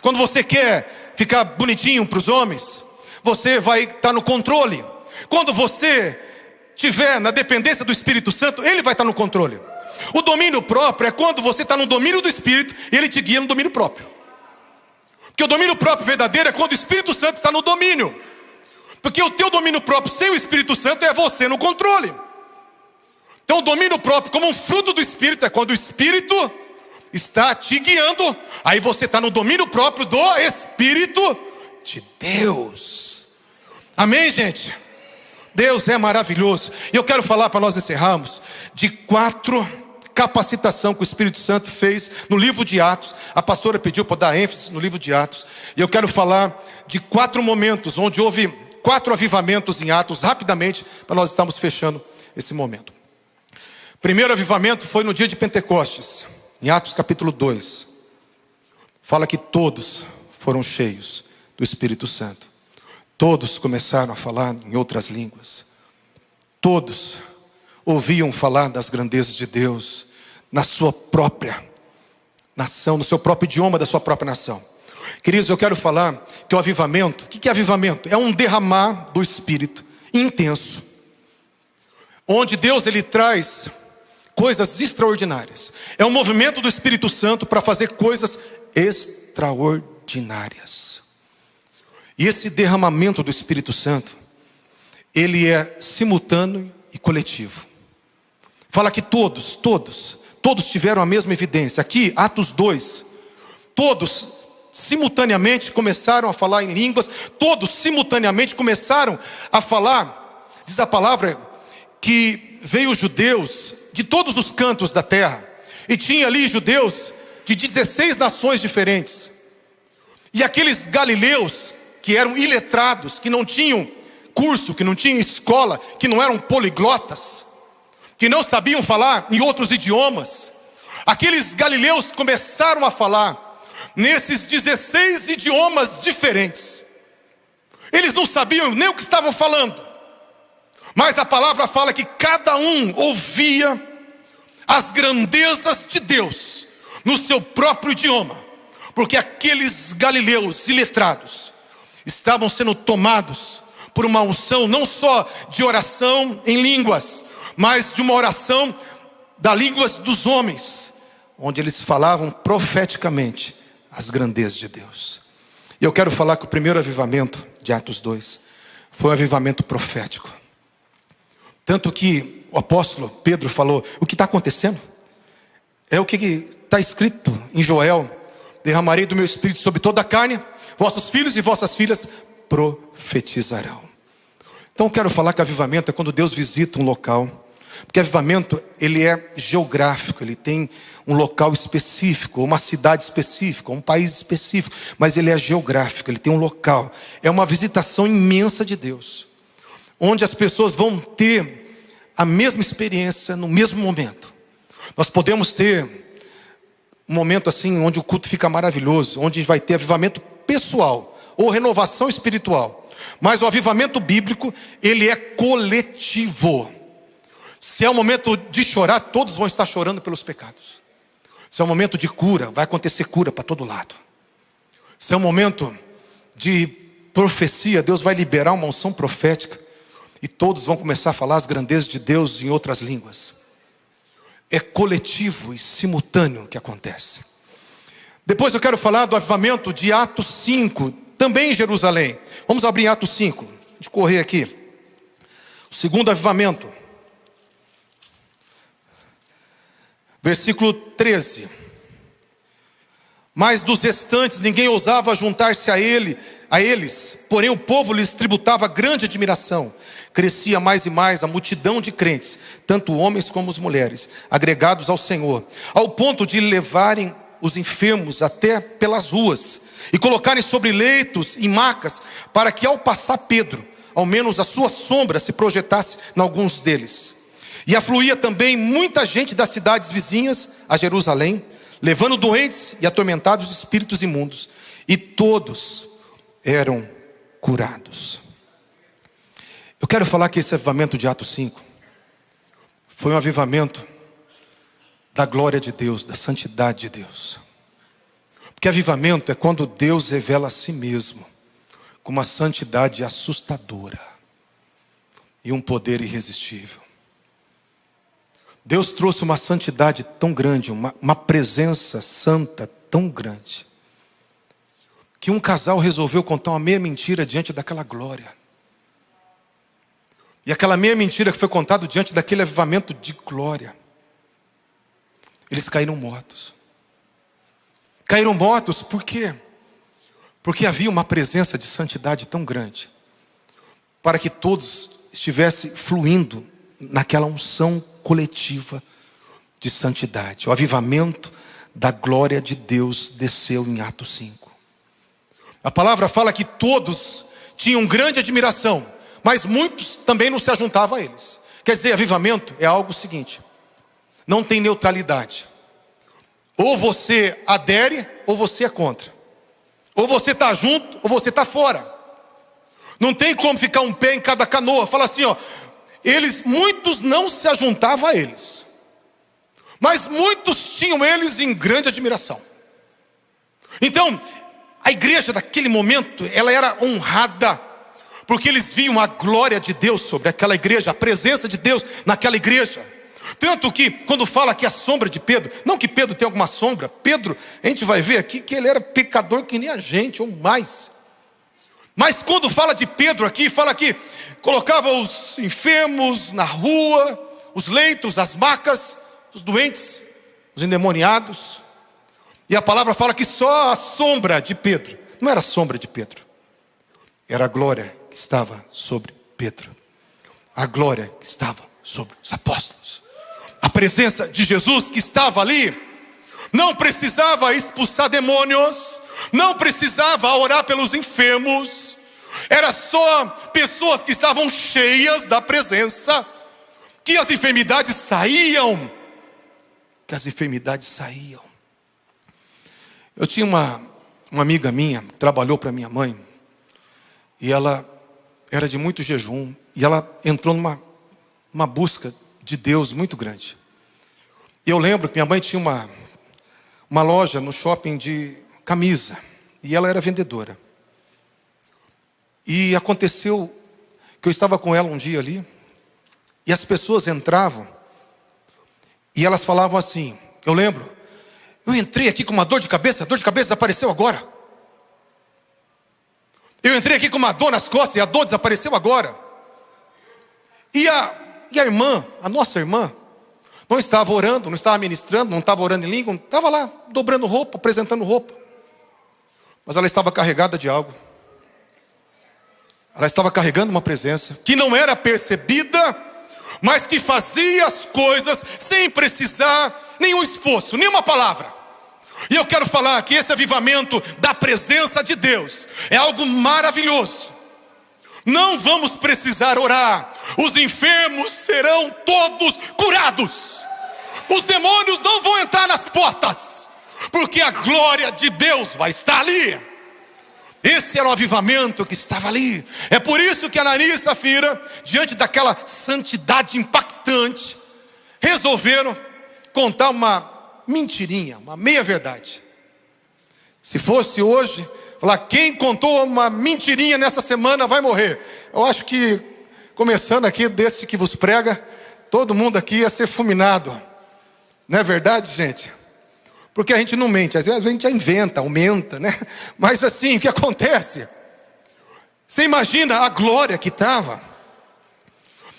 Quando você quer ficar bonitinho para os homens, você vai estar no controle. Quando você estiver na dependência do Espírito Santo, Ele vai estar no controle. O domínio próprio é quando você está no domínio do Espírito e Ele te guia no domínio próprio. Porque o domínio próprio verdadeiro é quando o Espírito Santo está no domínio. Porque o teu domínio próprio sem o Espírito Santo é você no controle. Então o domínio próprio como um fruto do Espírito é quando o Espírito está te guiando. Aí você está no domínio próprio do Espírito de Deus. Amém, gente? Deus é maravilhoso. E eu quero falar, para nós encerrarmos, de 4 capacitação que o Espírito Santo fez no livro de Atos. A pastora pediu para dar ênfase no livro de Atos. E eu quero falar de 4 momentos onde houve 4 avivamentos em Atos, rapidamente, para nós estarmos fechando esse momento. Primeiro avivamento foi no dia de Pentecostes, em Atos capítulo 2. Fala que todos foram cheios do Espírito Santo. Todos começaram a falar em outras línguas. Todos ouviam falar das grandezas de Deus na sua própria nação, no seu próprio idioma da sua própria nação. Queridos, eu quero falar que o avivamento, o que é avivamento? É um derramar do Espírito intenso, onde Deus ele traz coisas extraordinárias. É um movimento do Espírito Santo para fazer coisas extraordinárias. E esse derramamento do Espírito Santo, ele é simultâneo e coletivo. Fala que todos tiveram a mesma evidência. Aqui, Atos 2, todos simultaneamente começaram a falar em línguas, todos simultaneamente começaram a falar. Diz a palavra que veio judeus de todos os cantos da terra, e tinha ali judeus de 16 nações diferentes. E aqueles galileus que eram iletrados, que não tinham curso, que não tinham escola, que não eram poliglotas, que não sabiam falar em outros idiomas, aqueles galileus começaram a falar nesses 16 idiomas diferentes. Eles não sabiam nem o que estavam falando, mas a palavra fala que cada um ouvia as grandezas de Deus no seu próprio idioma, porque aqueles galileus iletrados estavam sendo tomados por uma unção não só de oração em línguas, mas de uma oração das línguas dos homens, onde eles falavam profeticamente as grandezas de Deus. E eu quero falar que o primeiro avivamento de Atos 2 foi um avivamento profético. Tanto que o apóstolo Pedro falou: o que está acontecendo? É o que está escrito em Joel: derramarei do meu espírito sobre toda a carne, vossos filhos e vossas filhas profetizarão. Então eu quero falar que avivamento é quando Deus visita um local. Porque avivamento, ele é geográfico, ele tem um local específico, uma cidade específica, um país específico, mas ele é geográfico, ele tem um local. É uma visitação imensa de Deus, onde as pessoas vão ter a mesma experiência no mesmo momento. Nós podemos ter um momento assim, onde o culto fica maravilhoso, onde vai ter avivamento pessoal, ou renovação espiritual. Mas o avivamento bíblico, ele é coletivo. Se é um momento de chorar, todos vão estar chorando pelos pecados. Se é um momento de cura, vai acontecer cura para todo lado. Se é um momento de profecia, Deus vai liberar uma unção profética, e todos vão começar a falar as grandezas de Deus em outras línguas. É coletivo e simultâneo que acontece. Depois eu quero falar do avivamento de Atos 5, também em Jerusalém. Vamos abrir Atos 5, de correr aqui. O segundo avivamento. Versículo 13. Mas dos restantes ninguém ousava juntar-se a eles, porém o povo lhes tributava grande admiração. Crescia mais e mais a multidão de crentes, tanto homens como as mulheres, agregados ao Senhor, ao ponto de levarem os enfermos até pelas ruas e colocarem sobre leitos e macas, para que ao passar Pedro, ao menos a sua sombra se projetasse em alguns deles. E afluía também muita gente das cidades vizinhas a Jerusalém, levando doentes e atormentados de espíritos imundos, e todos eram curados. Eu quero falar que esse avivamento de Atos 5 foi um avivamento da glória de Deus, da santidade de Deus. Porque avivamento é quando Deus revela a si mesmo com uma santidade assustadora e um poder irresistível. Deus trouxe uma santidade tão grande, uma presença santa tão grande, que um casal resolveu contar uma meia mentira diante daquela glória. E aquela meia mentira que foi contada diante daquele avivamento de glória, eles caíram mortos. Caíram mortos por quê? Porque havia uma presença de santidade tão grande, para que todos estivessem fluindo naquela unção coletiva de santidade. O avivamento da glória de Deus desceu em Atos 5. A palavra fala que todos tinham grande admiração, mas muitos também não se ajuntavam a eles. Quer dizer, avivamento é algo seguinte: não tem neutralidade. Ou você adere, ou você é contra. Ou você está junto, ou você está fora. Não tem como ficar um pé em cada canoa. Fala assim, ó, muitos não se ajuntavam a eles, mas muitos tinham eles em grande admiração. Então, a igreja daquele momento, ela era honrada, porque eles viam a glória de Deus sobre aquela igreja, a presença de Deus naquela igreja. Tanto que, quando fala aqui a sombra de Pedro, não que Pedro tenha alguma sombra, Pedro, a gente vai ver aqui que ele era pecador que nem a gente, ou mais. Mas quando fala de Pedro aqui, fala que colocava os enfermos na rua, os leitos, as macas, os doentes, os endemoniados. E a palavra fala que só a sombra de Pedro, não era a sombra de Pedro, era a glória que estava sobre Pedro, a glória que estava sobre os apóstolos, a presença de Jesus que estava ali. não precisava expulsar demônios, não precisava orar pelos enfermos. Era só pessoas que estavam cheias da presença, que as enfermidades saíam. Eu tinha uma amiga minha, que trabalhou para minha mãe, e ela era de muito jejum, e ela entrou numa busca de Deus muito grande. E eu lembro que minha mãe tinha uma loja no shopping de camisa, e ela era vendedora. E aconteceu que eu estava com ela um dia ali, e as pessoas entravam, e elas falavam assim, eu lembro, eu entrei aqui com uma dor de cabeça, a dor de cabeça desapareceu agora. Eu entrei aqui com uma dor nas costas, e a dor desapareceu agora. E a irmã, a nossa irmã, não estava orando, não estava ministrando, não estava orando em língua, não estava lá dobrando roupa, apresentando roupa. Mas ela estava carregada de algo. Ela estava carregando uma presença que não era percebida, mas que fazia as coisas sem precisar nenhum esforço, nenhuma palavra. E eu quero falar que esse avivamento da presença de Deus é algo maravilhoso. Não vamos precisar orar, os enfermos serão todos curados, os demônios não vão entrar nas portas, porque a glória de Deus vai estar ali. Esse era o avivamento que estava ali. É por isso que Ananias e Safira, diante daquela santidade impactante, resolveram contar uma mentirinha, uma meia-verdade. Se fosse hoje, falar quem contou uma mentirinha nessa semana vai morrer. Eu acho que, começando aqui desse que vos prega, todo mundo aqui ia ser fulminado. Não é verdade, gente? Porque a gente não mente, às vezes a gente já inventa, aumenta, né? Mas assim, o que acontece? Você imagina a glória que estava.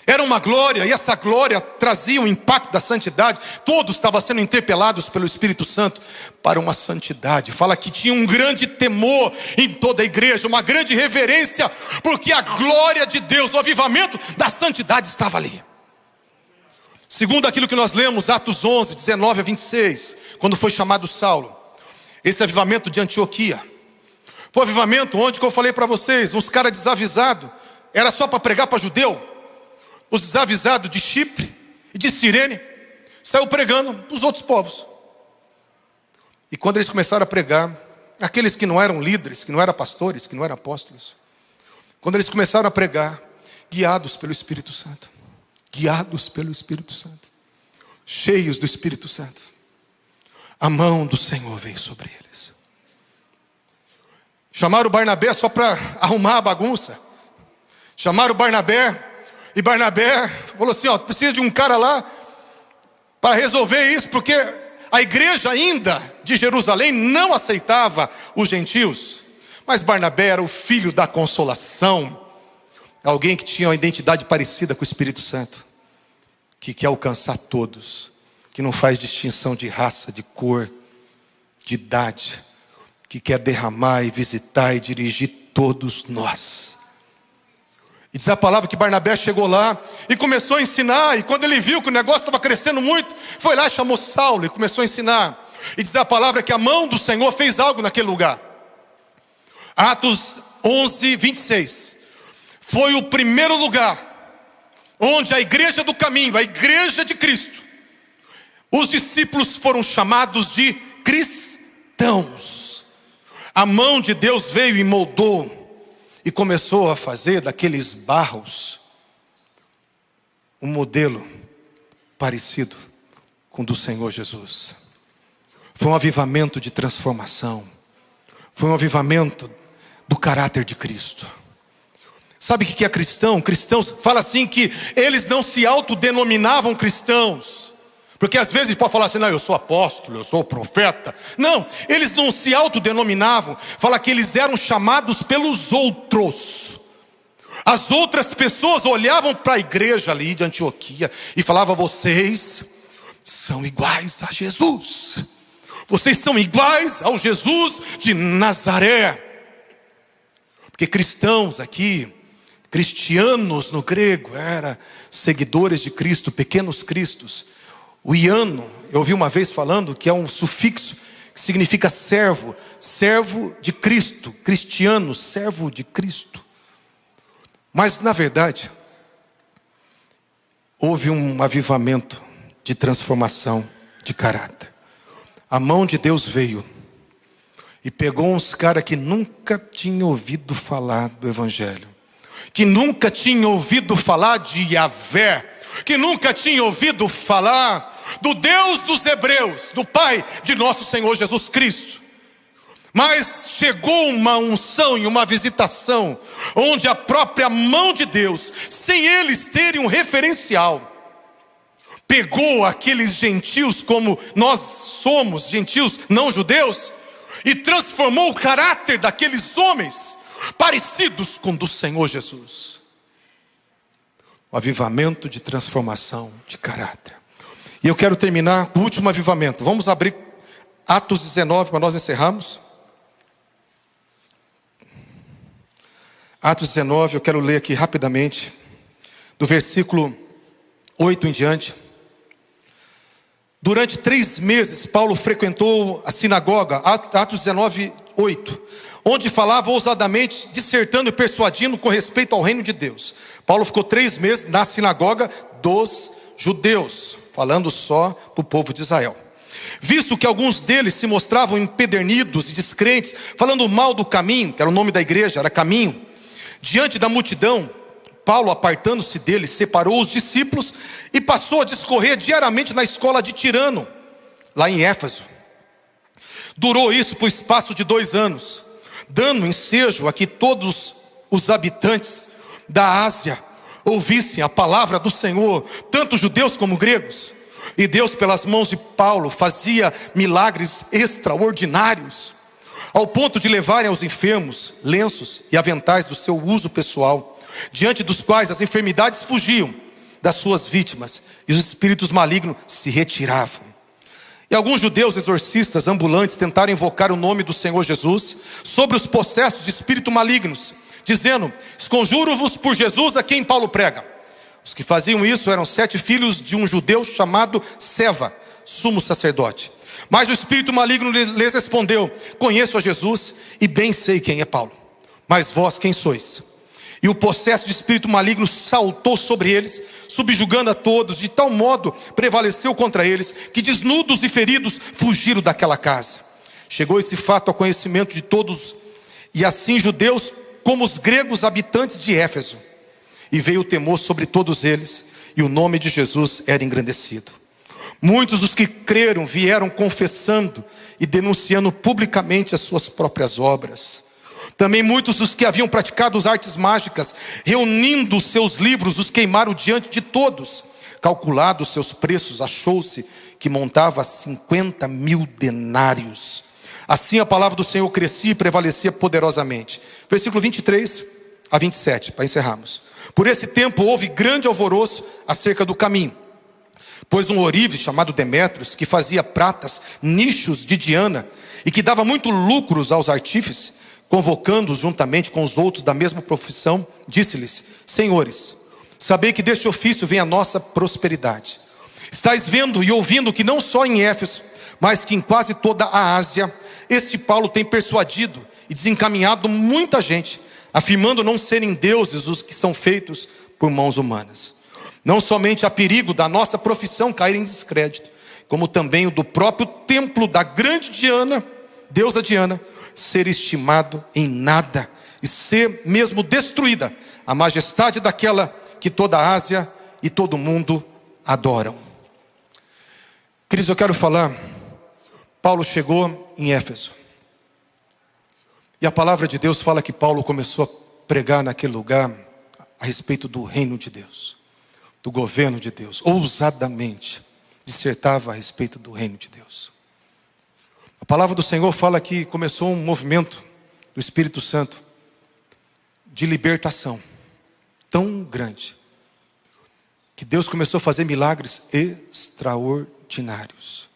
Era uma glória, e essa glória trazia o impacto da santidade. Todos estavam sendo interpelados pelo Espírito Santo para uma santidade. Fala que tinha um grande temor em toda a igreja, uma grande reverência, porque a glória de Deus, o avivamento da santidade estava ali. Segundo aquilo que nós lemos, Atos 11, 19 a 26, quando foi chamado Saulo, esse avivamento de Antioquia, foi um avivamento onde, como eu falei para vocês, uns caras desavisados, era só para pregar para judeu. Os desavisados de Chipre e de Cirene saiu pregando para os outros povos. E quando eles começaram a pregar, aqueles que não eram líderes, que não eram pastores, que não eram apóstolos, quando eles começaram a pregar, guiados pelo Espírito Santo, cheios do Espírito Santo, a mão do Senhor veio sobre eles. Chamaram o Barnabé só para arrumar a bagunça. Chamaram o Barnabé, e Barnabé falou assim, precisa de um cara lá para resolver isso, porque a igreja ainda de Jerusalém não aceitava os gentios. Mas Barnabé era o filho da consolação, alguém que tinha uma identidade parecida com o Espírito Santo, que quer alcançar todos, que não faz distinção de raça, de cor, de idade, que quer derramar e visitar e dirigir todos nós. E diz a palavra que Barnabé chegou lá e começou a ensinar, e quando ele viu que o negócio estava crescendo muito, foi lá e chamou Saulo e começou a ensinar. E diz a palavra que a mão do Senhor fez algo naquele lugar. Atos 11, 26. Foi o primeiro lugar onde a igreja do caminho, a igreja de Cristo, os discípulos foram chamados de cristãos. A mão de Deus veio e moldou e começou a fazer daqueles barros um modelo parecido com o do Senhor Jesus. Foi um avivamento de transformação. Foi um avivamento do caráter de Cristo. Sabe o que é cristão? Cristãos, fala assim que eles não se autodenominavam cristãos. Porque às vezes pode falar assim, não, eu sou apóstolo, eu sou profeta. Não, eles não se autodenominavam. Fala que eles eram chamados pelos outros. As outras pessoas olhavam para a igreja ali de Antioquia e falavam, vocês são iguais a Jesus. Vocês são iguais ao Jesus de Nazaré. Porque cristãos aqui, cristianos no grego, era seguidores de Cristo, pequenos cristos. O iano, eu ouvi uma vez falando que é um sufixo que significa servo, servo de Cristo, cristiano, servo de Cristo. Mas na verdade, houve um avivamento de transformação de caráter. A mão de Deus veio e pegou uns caras que nunca tinham ouvido falar do Evangelho, que nunca tinham ouvido falar de Yahvé, que nunca tinham ouvido falar do Deus dos Hebreus, do Pai de nosso Senhor Jesus Cristo. Mas chegou uma unção e uma visitação, onde a própria mão de Deus, sem eles terem um referencial, pegou aqueles gentios, como nós somos, gentios não judeus, e transformou o caráter daqueles homens, parecidos com o do Senhor Jesus. O avivamento de transformação de caráter. E eu quero terminar com o último avivamento. Vamos abrir Atos 19 para nós encerrarmos. Atos 19, eu quero ler aqui rapidamente, do versículo 8 em diante. Durante 3 meses, Paulo frequentou a sinagoga, Atos 19, 8, onde falava ousadamente, dissertando e persuadindo com respeito ao reino de Deus. Paulo ficou 3 meses na sinagoga dos judeus, falando só para o povo de Israel. Visto que alguns deles se mostravam empedernidos e descrentes, falando mal do caminho, que era o nome da igreja, era caminho, diante da multidão, Paulo, apartando-se deles, separou os discípulos e passou a discorrer diariamente na escola de Tirano, lá em Éfeso. Durou isso por espaço de 2 anos, dando ensejo a que todos os habitantes da Ásia ouvissem a palavra do Senhor, tanto judeus como gregos. E Deus, pelas mãos de Paulo, fazia milagres extraordinários, ao ponto de levarem aos enfermos lenços e aventais do seu uso pessoal, diante dos quais as enfermidades fugiam das suas vítimas e os espíritos malignos se retiravam. E alguns judeus exorcistas ambulantes tentaram invocar o nome do Senhor Jesus sobre os possessos de espíritos malignos, dizendo: esconjuro-vos por Jesus a quem Paulo prega. Os que faziam isso eram 7 filhos de um judeu chamado Seva, sumo sacerdote. Mas o espírito maligno lhes respondeu: conheço a Jesus e bem sei quem é Paulo, mas vós quem sois? E o possesso de espírito maligno saltou sobre eles, subjugando a todos, de tal modo prevaleceu contra eles, que desnudos e feridos fugiram daquela casa. Chegou esse fato ao conhecimento de todos, e assim judeus como os gregos habitantes de Éfeso. E veio o temor sobre todos eles, e o nome de Jesus era engrandecido. Muitos dos que creram vieram confessando e denunciando publicamente as suas próprias obras. Também muitos dos que haviam praticado as artes mágicas, reunindo os seus livros, os queimaram diante de todos. Calculados seus preços, achou-se que montava 50.000 denários. Assim a palavra do Senhor crescia e prevalecia poderosamente. Versículo 23 a 27, para encerrarmos. Por esse tempo houve grande alvoroço acerca do caminho, pois um ourives chamado Demétrios, que fazia pratas, nichos de Diana, e que dava muito lucros aos artífices, convocando-os juntamente com os outros da mesma profissão, disse-lhes: senhores, sabei que deste ofício vem a nossa prosperidade. Estais vendo e ouvindo que não só em Éfeso, mas que em quase toda a Ásia, esse Paulo tem persuadido e desencaminhado muita gente, afirmando não serem deuses os que são feitos por mãos humanas. Não somente há perigo da nossa profissão cair em descrédito, como também o do próprio templo da grande Diana, deusa Diana, ser estimado em nada e ser mesmo destruída a majestade daquela que toda a Ásia e todo o mundo adoram. Queridos, eu quero falar, Paulo chegou em Éfeso, e a palavra de Deus fala que Paulo começou a pregar naquele lugar a respeito do reino de Deus, do governo de Deus. Ousadamente dissertava a respeito do reino de Deus. A palavra do Senhor fala que começou um movimento do Espírito Santo de libertação tão grande, que Deus começou a fazer milagres extraordinários.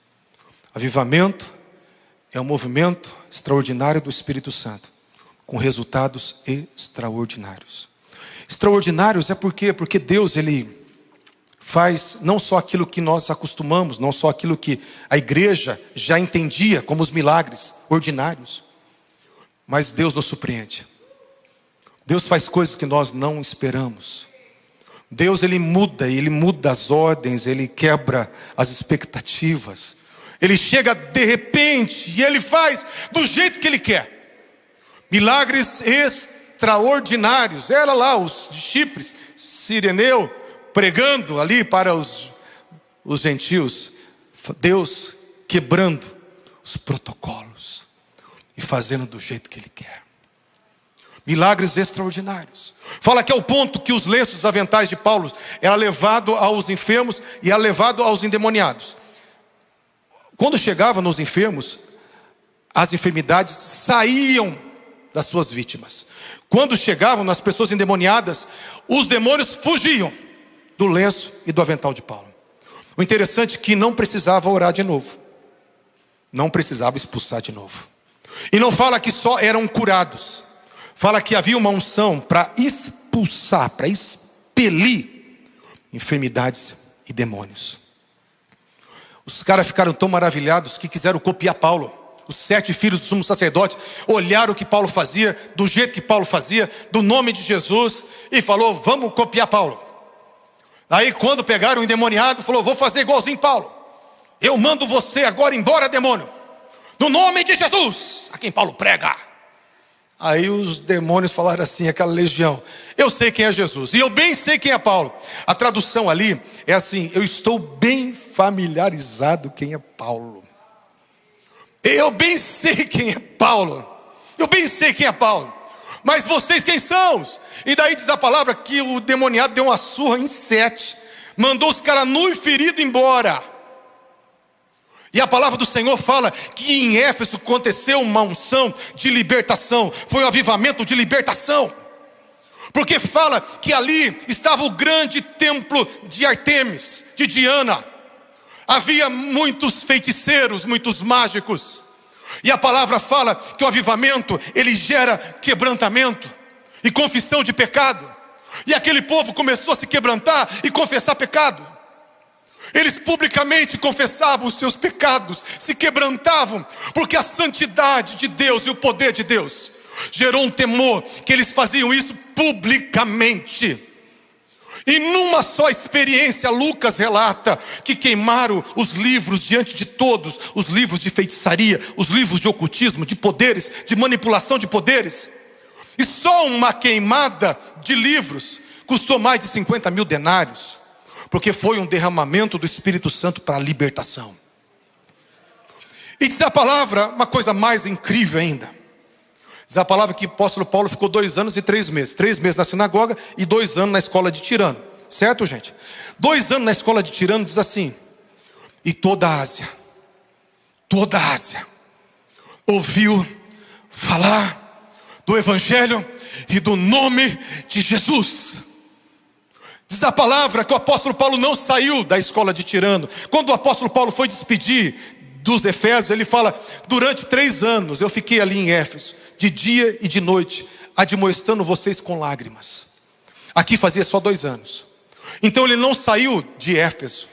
Avivamento é um movimento extraordinário do Espírito Santo, com resultados extraordinários. Extraordinários é porque Deus, Ele faz não só aquilo que nós acostumamos, não só aquilo que a igreja já entendia como os milagres ordinários, mas Deus nos surpreende. Deus faz coisas que nós não esperamos. Deus, Ele muda as ordens, Ele quebra as expectativas. Ele chega de repente e Ele faz do jeito que Ele quer. Milagres extraordinários. Era lá os de Chipre, Cireneu, pregando ali para os gentios. Deus quebrando os protocolos e fazendo do jeito que Ele quer. Milagres extraordinários. Fala que é o ponto que os lenços, os aventais de Paulo era levado aos enfermos e era levado aos endemoniados. Quando chegava nos enfermos, as enfermidades saíam das suas vítimas. Quando chegavam nas pessoas endemoniadas, os demônios fugiam do lenço e do avental de Paulo. O interessante é que não precisava orar de novo. Não precisava expulsar de novo. E não fala que só eram curados. Fala que havia uma unção para expulsar, para expelir enfermidades e demônios. Os caras ficaram tão maravilhados que quiseram copiar Paulo. Os 7 filhos do sumo sacerdote olharam o que Paulo fazia, do jeito que Paulo fazia, do nome de Jesus, e falou: vamos copiar Paulo. Aí quando pegaram o endemoniado, falou: vou fazer igualzinho Paulo. Eu mando você agora embora, demônio, no nome de Jesus, a quem Paulo prega. Aí os demônios falaram assim, aquela legião: eu sei quem é Jesus, e eu bem sei quem é Paulo. A tradução ali é assim: eu estou bem familiarizado quem é Paulo. Eu bem sei quem é Paulo. Eu bem sei quem é Paulo. Mas vocês quem são? E daí diz a palavra que o demoniado deu uma surra em 7. Mandou os caras nu e ferido embora. E a palavra do Senhor fala que em Éfeso aconteceu uma unção de libertação. Foi um avivamento de libertação. Porque fala que ali estava o grande templo de Artemis, de Diana. Havia muitos feiticeiros, muitos mágicos. E a palavra fala que o avivamento, ele gera quebrantamento e confissão de pecado. E aquele povo começou a se quebrantar e confessar pecado. Eles publicamente confessavam os seus pecados, se quebrantavam, porque a santidade de Deus e o poder de Deus gerou um temor, que eles faziam isso publicamente. E numa só experiência, Lucas relata que queimaram os livros diante de todos, os livros de feitiçaria, os livros de ocultismo, de poderes, de manipulação de poderes. E só uma queimada de livros custou mais de 50 mil denários, porque foi um derramamento do Espírito Santo para a libertação. E diz a palavra uma coisa mais incrível ainda. Diz a palavra que o apóstolo Paulo ficou 2 anos e 3 meses. 3 meses na sinagoga e 2 anos na escola de Tirano. Certo, gente? 2 anos na escola de Tirano diz assim: e toda a Ásia ouviu falar do Evangelho e do nome de Jesus. Diz a palavra que o apóstolo Paulo não saiu da escola de Tirano. Quando o apóstolo Paulo foi despedir dos Efésios, ele fala: durante 3 anos eu fiquei ali em Éfeso, de dia e de noite, admoestando vocês com lágrimas. Aqui fazia só 2 anos. Então ele não saiu de Éfeso.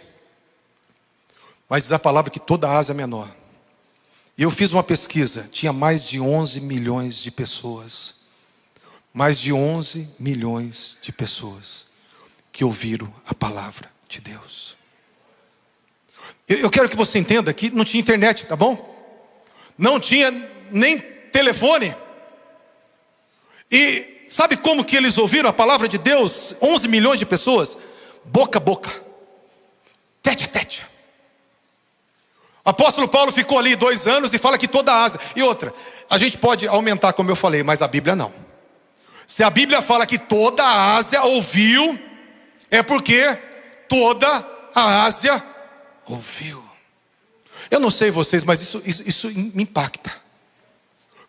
Mas diz a palavra que toda a Ásia Menor. E eu fiz uma pesquisa, tinha mais de 11 milhões de pessoas. Mais de 11 milhões de pessoas que ouviram a palavra de Deus. Eu quero que você entenda que não tinha internet, tá bom? Não tinha nem telefone. E sabe como que eles ouviram a palavra de Deus? 11 milhões de pessoas, boca a boca, tete a tete. O apóstolo Paulo ficou ali 2 anos e fala que toda a Ásia. E outra, a gente pode aumentar como eu falei, mas a Bíblia não. Se a Bíblia fala que toda a Ásia ouviu, é porque toda a Ásia ouviu. Eu não sei vocês, mas isso me impacta.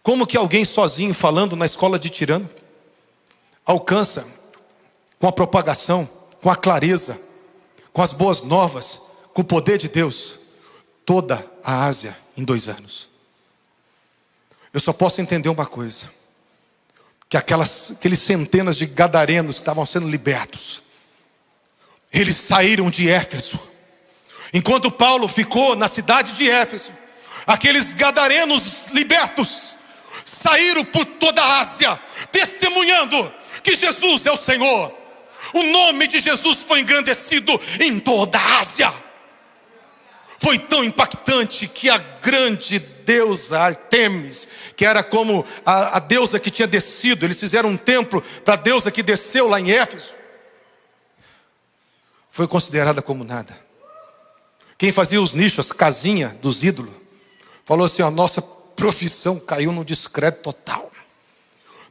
Como que alguém sozinho falando na escola de Tirano alcança com a propagação, com a clareza, com as boas novas, com o poder de Deus, toda a Ásia em 2 anos? Eu só posso entender uma coisa: que aqueles centenas de gadarenos que estavam sendo libertos, Eles saíram de Éfeso. Enquanto Paulo ficou na cidade de Éfeso, aqueles gadarenos libertos saíram por toda a Ásia, testemunhando que Jesus é o Senhor. O nome de Jesus foi engrandecido em toda a Ásia. Foi tão impactante que a grande deusa Artemis, que era como a deusa que tinha descido, eles fizeram um templo para a deusa que desceu lá em Éfeso, foi considerada como nada. Quem fazia os nichos, as casinhas dos ídolos, falou assim: a nossa profissão caiu no descrédito total.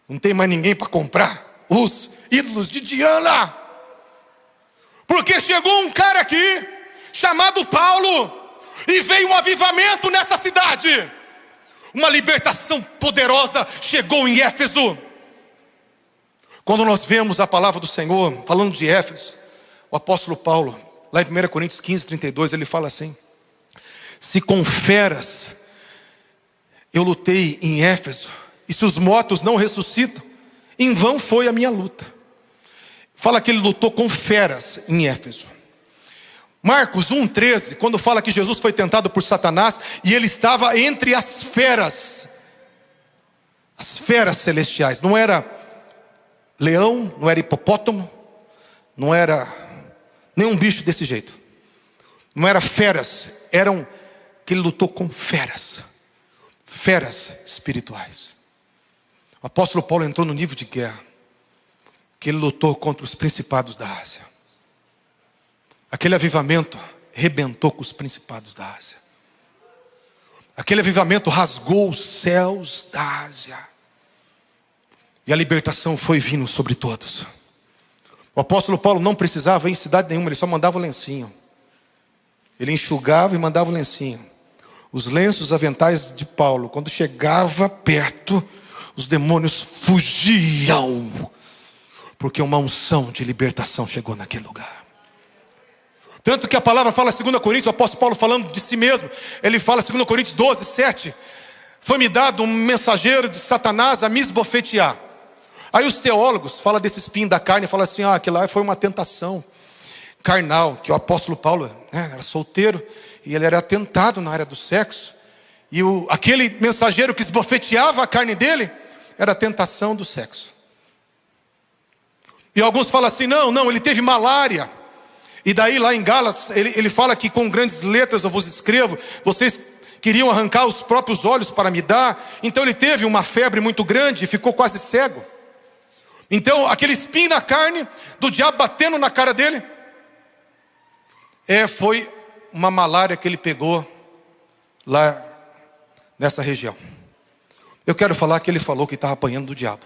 Não tem mais ninguém para comprar os ídolos de Diana. Porque chegou um cara aqui, chamado Paulo, e veio um avivamento nessa cidade. Uma libertação poderosa chegou em Éfeso. Quando nós vemos a palavra do Senhor, falando de Éfeso, o apóstolo Paulo, lá em 1 Coríntios 15, 32, ele fala assim: se com feras eu lutei em Éfeso, e se os mortos não ressuscitam, em vão foi a minha luta. Fala que ele lutou com feras em Éfeso. Marcos 1,13, quando fala que Jesus foi tentado por Satanás, e ele estava entre as feras celestiais. Não era leão, não era hipopótamo, não era nenhum bicho desse jeito. Não era feras, eram que ele lutou com feras espirituais. O apóstolo Paulo entrou no nível de guerra que ele lutou contra os principados da Ásia. Aquele avivamento rebentou com os principados da Ásia. Aquele avivamento rasgou os céus da Ásia. E a libertação foi vindo sobre todos. O apóstolo Paulo não precisava ir em cidade nenhuma, ele só mandava o lencinho. Ele enxugava e mandava o lencinho. Os lenços, os aventais de Paulo, quando chegava perto, os demônios fugiam, porque uma unção de libertação chegou naquele lugar. Tanto que a palavra fala, 2 Coríntios, o apóstolo Paulo falando de si mesmo, ele fala, 2 Coríntios 12, 7, foi-me dado um mensageiro de Satanás a me esbofetear. Aí os teólogos falam desse espinho da carne, falam assim: aquilo lá foi uma tentação carnal, que o apóstolo Paulo era solteiro, e ele era tentado na área do sexo, e aquele mensageiro que esbofeteava a carne dele, era a tentação do sexo. E alguns falam assim: não, ele teve malária. E daí lá em Gálatas, ele fala que com grandes letras eu vos escrevo, vocês queriam arrancar os próprios olhos para me dar. Então ele teve uma febre muito grande e ficou quase cego. Então aquele espinho na carne, do diabo batendo na cara dele, foi uma malária que ele pegou lá nessa região. Eu quero falar que ele falou que estava apanhando do diabo.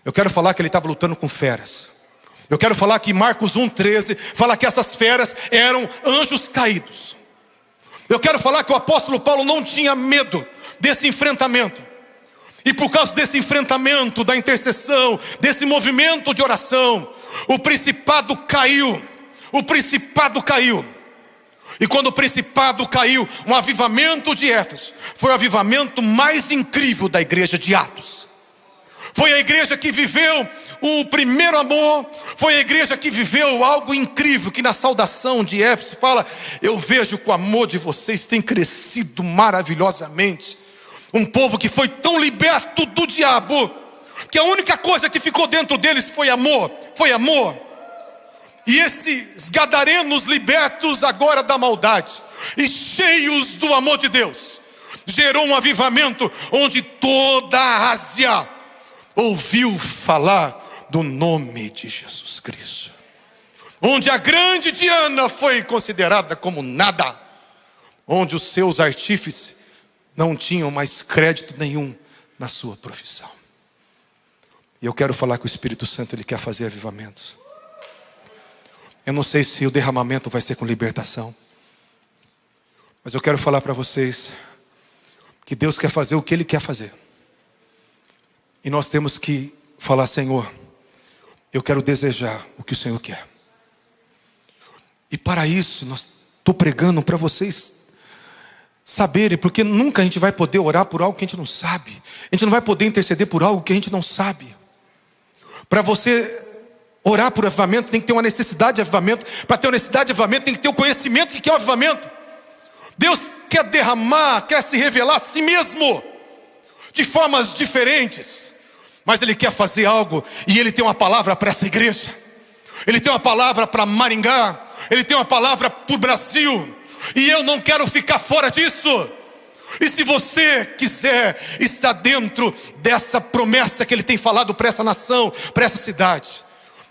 Eu quero falar que ele estava lutando com feras. Eu quero falar que Marcos 1,13 fala que essas feras eram anjos caídos. Eu quero falar que o apóstolo Paulo não tinha medo desse enfrentamento. E por causa desse enfrentamento, da intercessão, desse movimento de oração, o principado caiu. O principado caiu. E quando o principado caiu, um avivamento de Éfeso foi o avivamento mais incrível da igreja de Atos. Foi a igreja que viveu o primeiro amor. Foi a igreja que viveu algo incrível, que na saudação de Éfeso fala: eu vejo que o amor de vocês tem crescido maravilhosamente. Um povo que foi tão liberto do diabo, que a única coisa que ficou dentro deles foi amor. Foi amor. E esses gadarenos libertos agora da maldade e cheios do amor de Deus, gerou um avivamento onde toda a Ásia ouviu falar do nome de Jesus Cristo. Onde a grande Diana foi considerada como nada. Onde os seus artífices não tinham mais crédito nenhum na sua profissão. E eu quero falar que o Espírito Santo, ele quer fazer avivamentos. Eu não sei se o derramamento vai ser com libertação, mas eu quero falar para vocês que Deus quer fazer o que Ele quer fazer. E nós temos que falar: Senhor, eu quero desejar o que o Senhor quer. E para isso, estou pregando para vocês saberem, porque nunca a gente vai poder orar por algo que a gente não sabe. A gente não vai poder interceder por algo que a gente não sabe. Para você Orar por avivamento tem que ter uma necessidade de avivamento. Para ter uma necessidade de avivamento tem que ter o conhecimento de que é o avivamento. Deus quer derramar, quer se revelar a si mesmo de formas diferentes, mas Ele quer fazer algo, e Ele tem uma palavra para essa igreja. Ele tem uma palavra para Maringá. Ele tem uma palavra para o Brasil, e eu não quero ficar fora disso. E se você quiser estar dentro dessa promessa que Ele tem falado para essa nação, para essa cidade,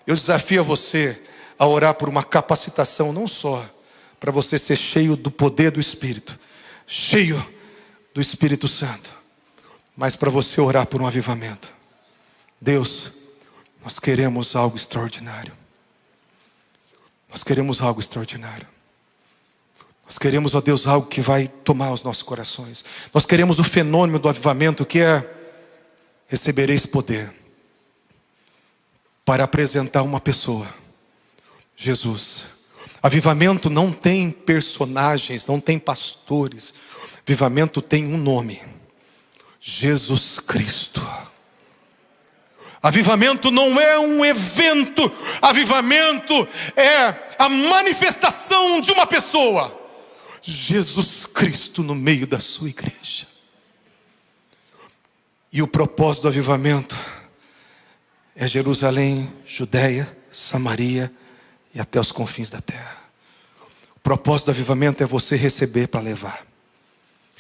eu desafio você a orar por uma capacitação, não só para você ser cheio do poder do Espírito, cheio do Espírito Santo, mas para você orar por um avivamento. Deus, nós queremos algo extraordinário. Nós queremos algo extraordinário. Nós queremos, ó Deus, algo que vai tomar os nossos corações. Nós queremos o fenômeno do avivamento, que é: recebereis poder para apresentar uma pessoa, Jesus. Avivamento não tem personagens, não tem pastores. Avivamento tem um nome: Jesus Cristo. Avivamento não é um evento. Avivamento é a manifestação de uma pessoa, Jesus Cristo, no meio da sua igreja. E o propósito do avivamento é Jerusalém, Judeia, Samaria e até os confins da terra. O propósito do avivamento é você receber para levar.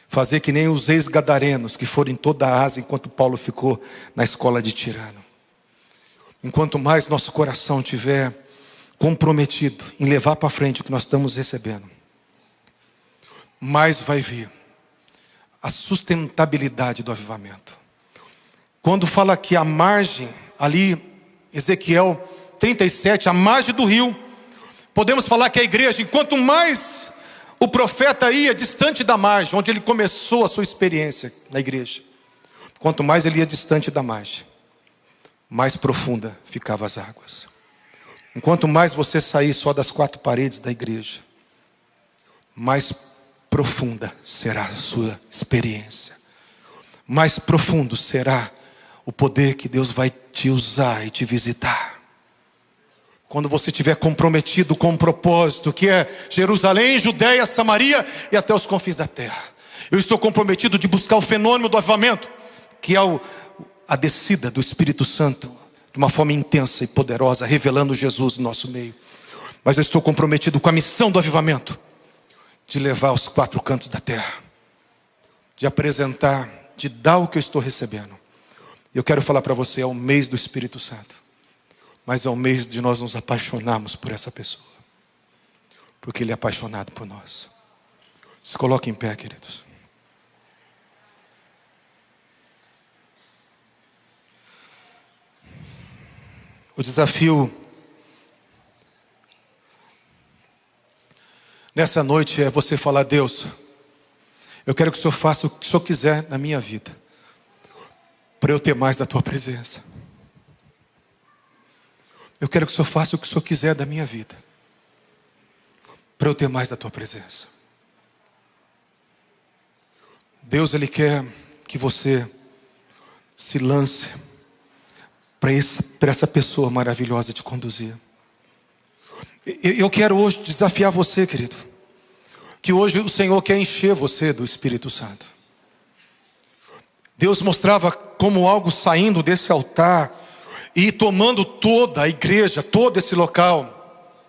Fazer que nem os ex-gadarenos que foram em toda a Ásia enquanto Paulo ficou na escola de Tirano. Enquanto mais nosso coração estiver comprometido em levar para frente o que nós estamos recebendo, mais vai vir a sustentabilidade do avivamento. Quando fala que a margem, ali, Ezequiel 37, a margem do rio, podemos falar que a igreja, enquanto mais o profeta ia distante da margem, onde ele começou a sua experiência na igreja, quanto mais ele ia distante da margem, mais profunda ficavam as águas. Enquanto mais você sair só das quatro paredes da igreja, mais profunda será a sua experiência. Mais profundo será o poder que Deus vai te usar e te visitar. Quando você estiver comprometido com um propósito, que é Jerusalém, Judeia, Samaria e até os confins da terra. Eu estou comprometido de buscar o fenômeno do avivamento, que é a descida do Espírito Santo de uma forma intensa e poderosa, revelando Jesus no nosso meio. Mas eu estou comprometido com a missão do avivamento, de levar aos quatro cantos da terra, de apresentar, de dar o que eu estou recebendo. Eu quero falar para você, é o mês do Espírito Santo, mas é o mês de nós nos apaixonarmos por essa pessoa, porque Ele é apaixonado por nós. Se coloque em pé, queridos. O desafio nessa noite é você falar: Deus, eu quero que o Senhor faça o que o Senhor quiser na minha vida, para eu ter mais da Tua presença. Eu quero que o Senhor faça o que o Senhor quiser da minha vida, para eu ter mais da Tua presença. Deus, Ele quer que você se lance para essa pessoa maravilhosa te conduzir. Eu quero hoje desafiar você, querido, que hoje o Senhor quer encher você do Espírito Santo. Deus mostrava como algo saindo desse altar e tomando toda a igreja, todo esse local.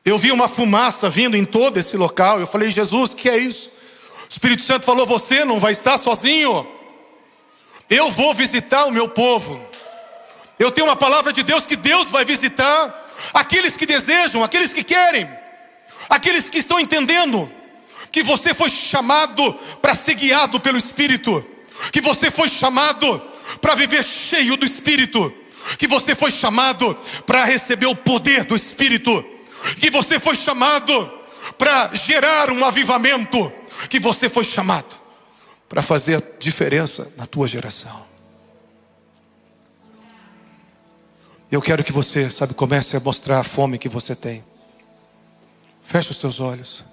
Eu vi uma fumaça vindo em todo esse local. Eu falei: Jesus, que é isso? O Espírito Santo falou: você não vai estar sozinho. Eu vou visitar o meu povo. Eu tenho uma palavra de Deus, que Deus vai visitar aqueles que desejam, aqueles que querem, aqueles que estão entendendo que você foi chamado para ser guiado pelo Espírito, que você foi chamado para viver cheio do Espírito, que você foi chamado para receber o poder do Espírito, que você foi chamado para gerar um avivamento, que você foi chamado para fazer a diferença na tua geração. Eu quero que você, comece a mostrar a fome que você tem. Feche os teus olhos.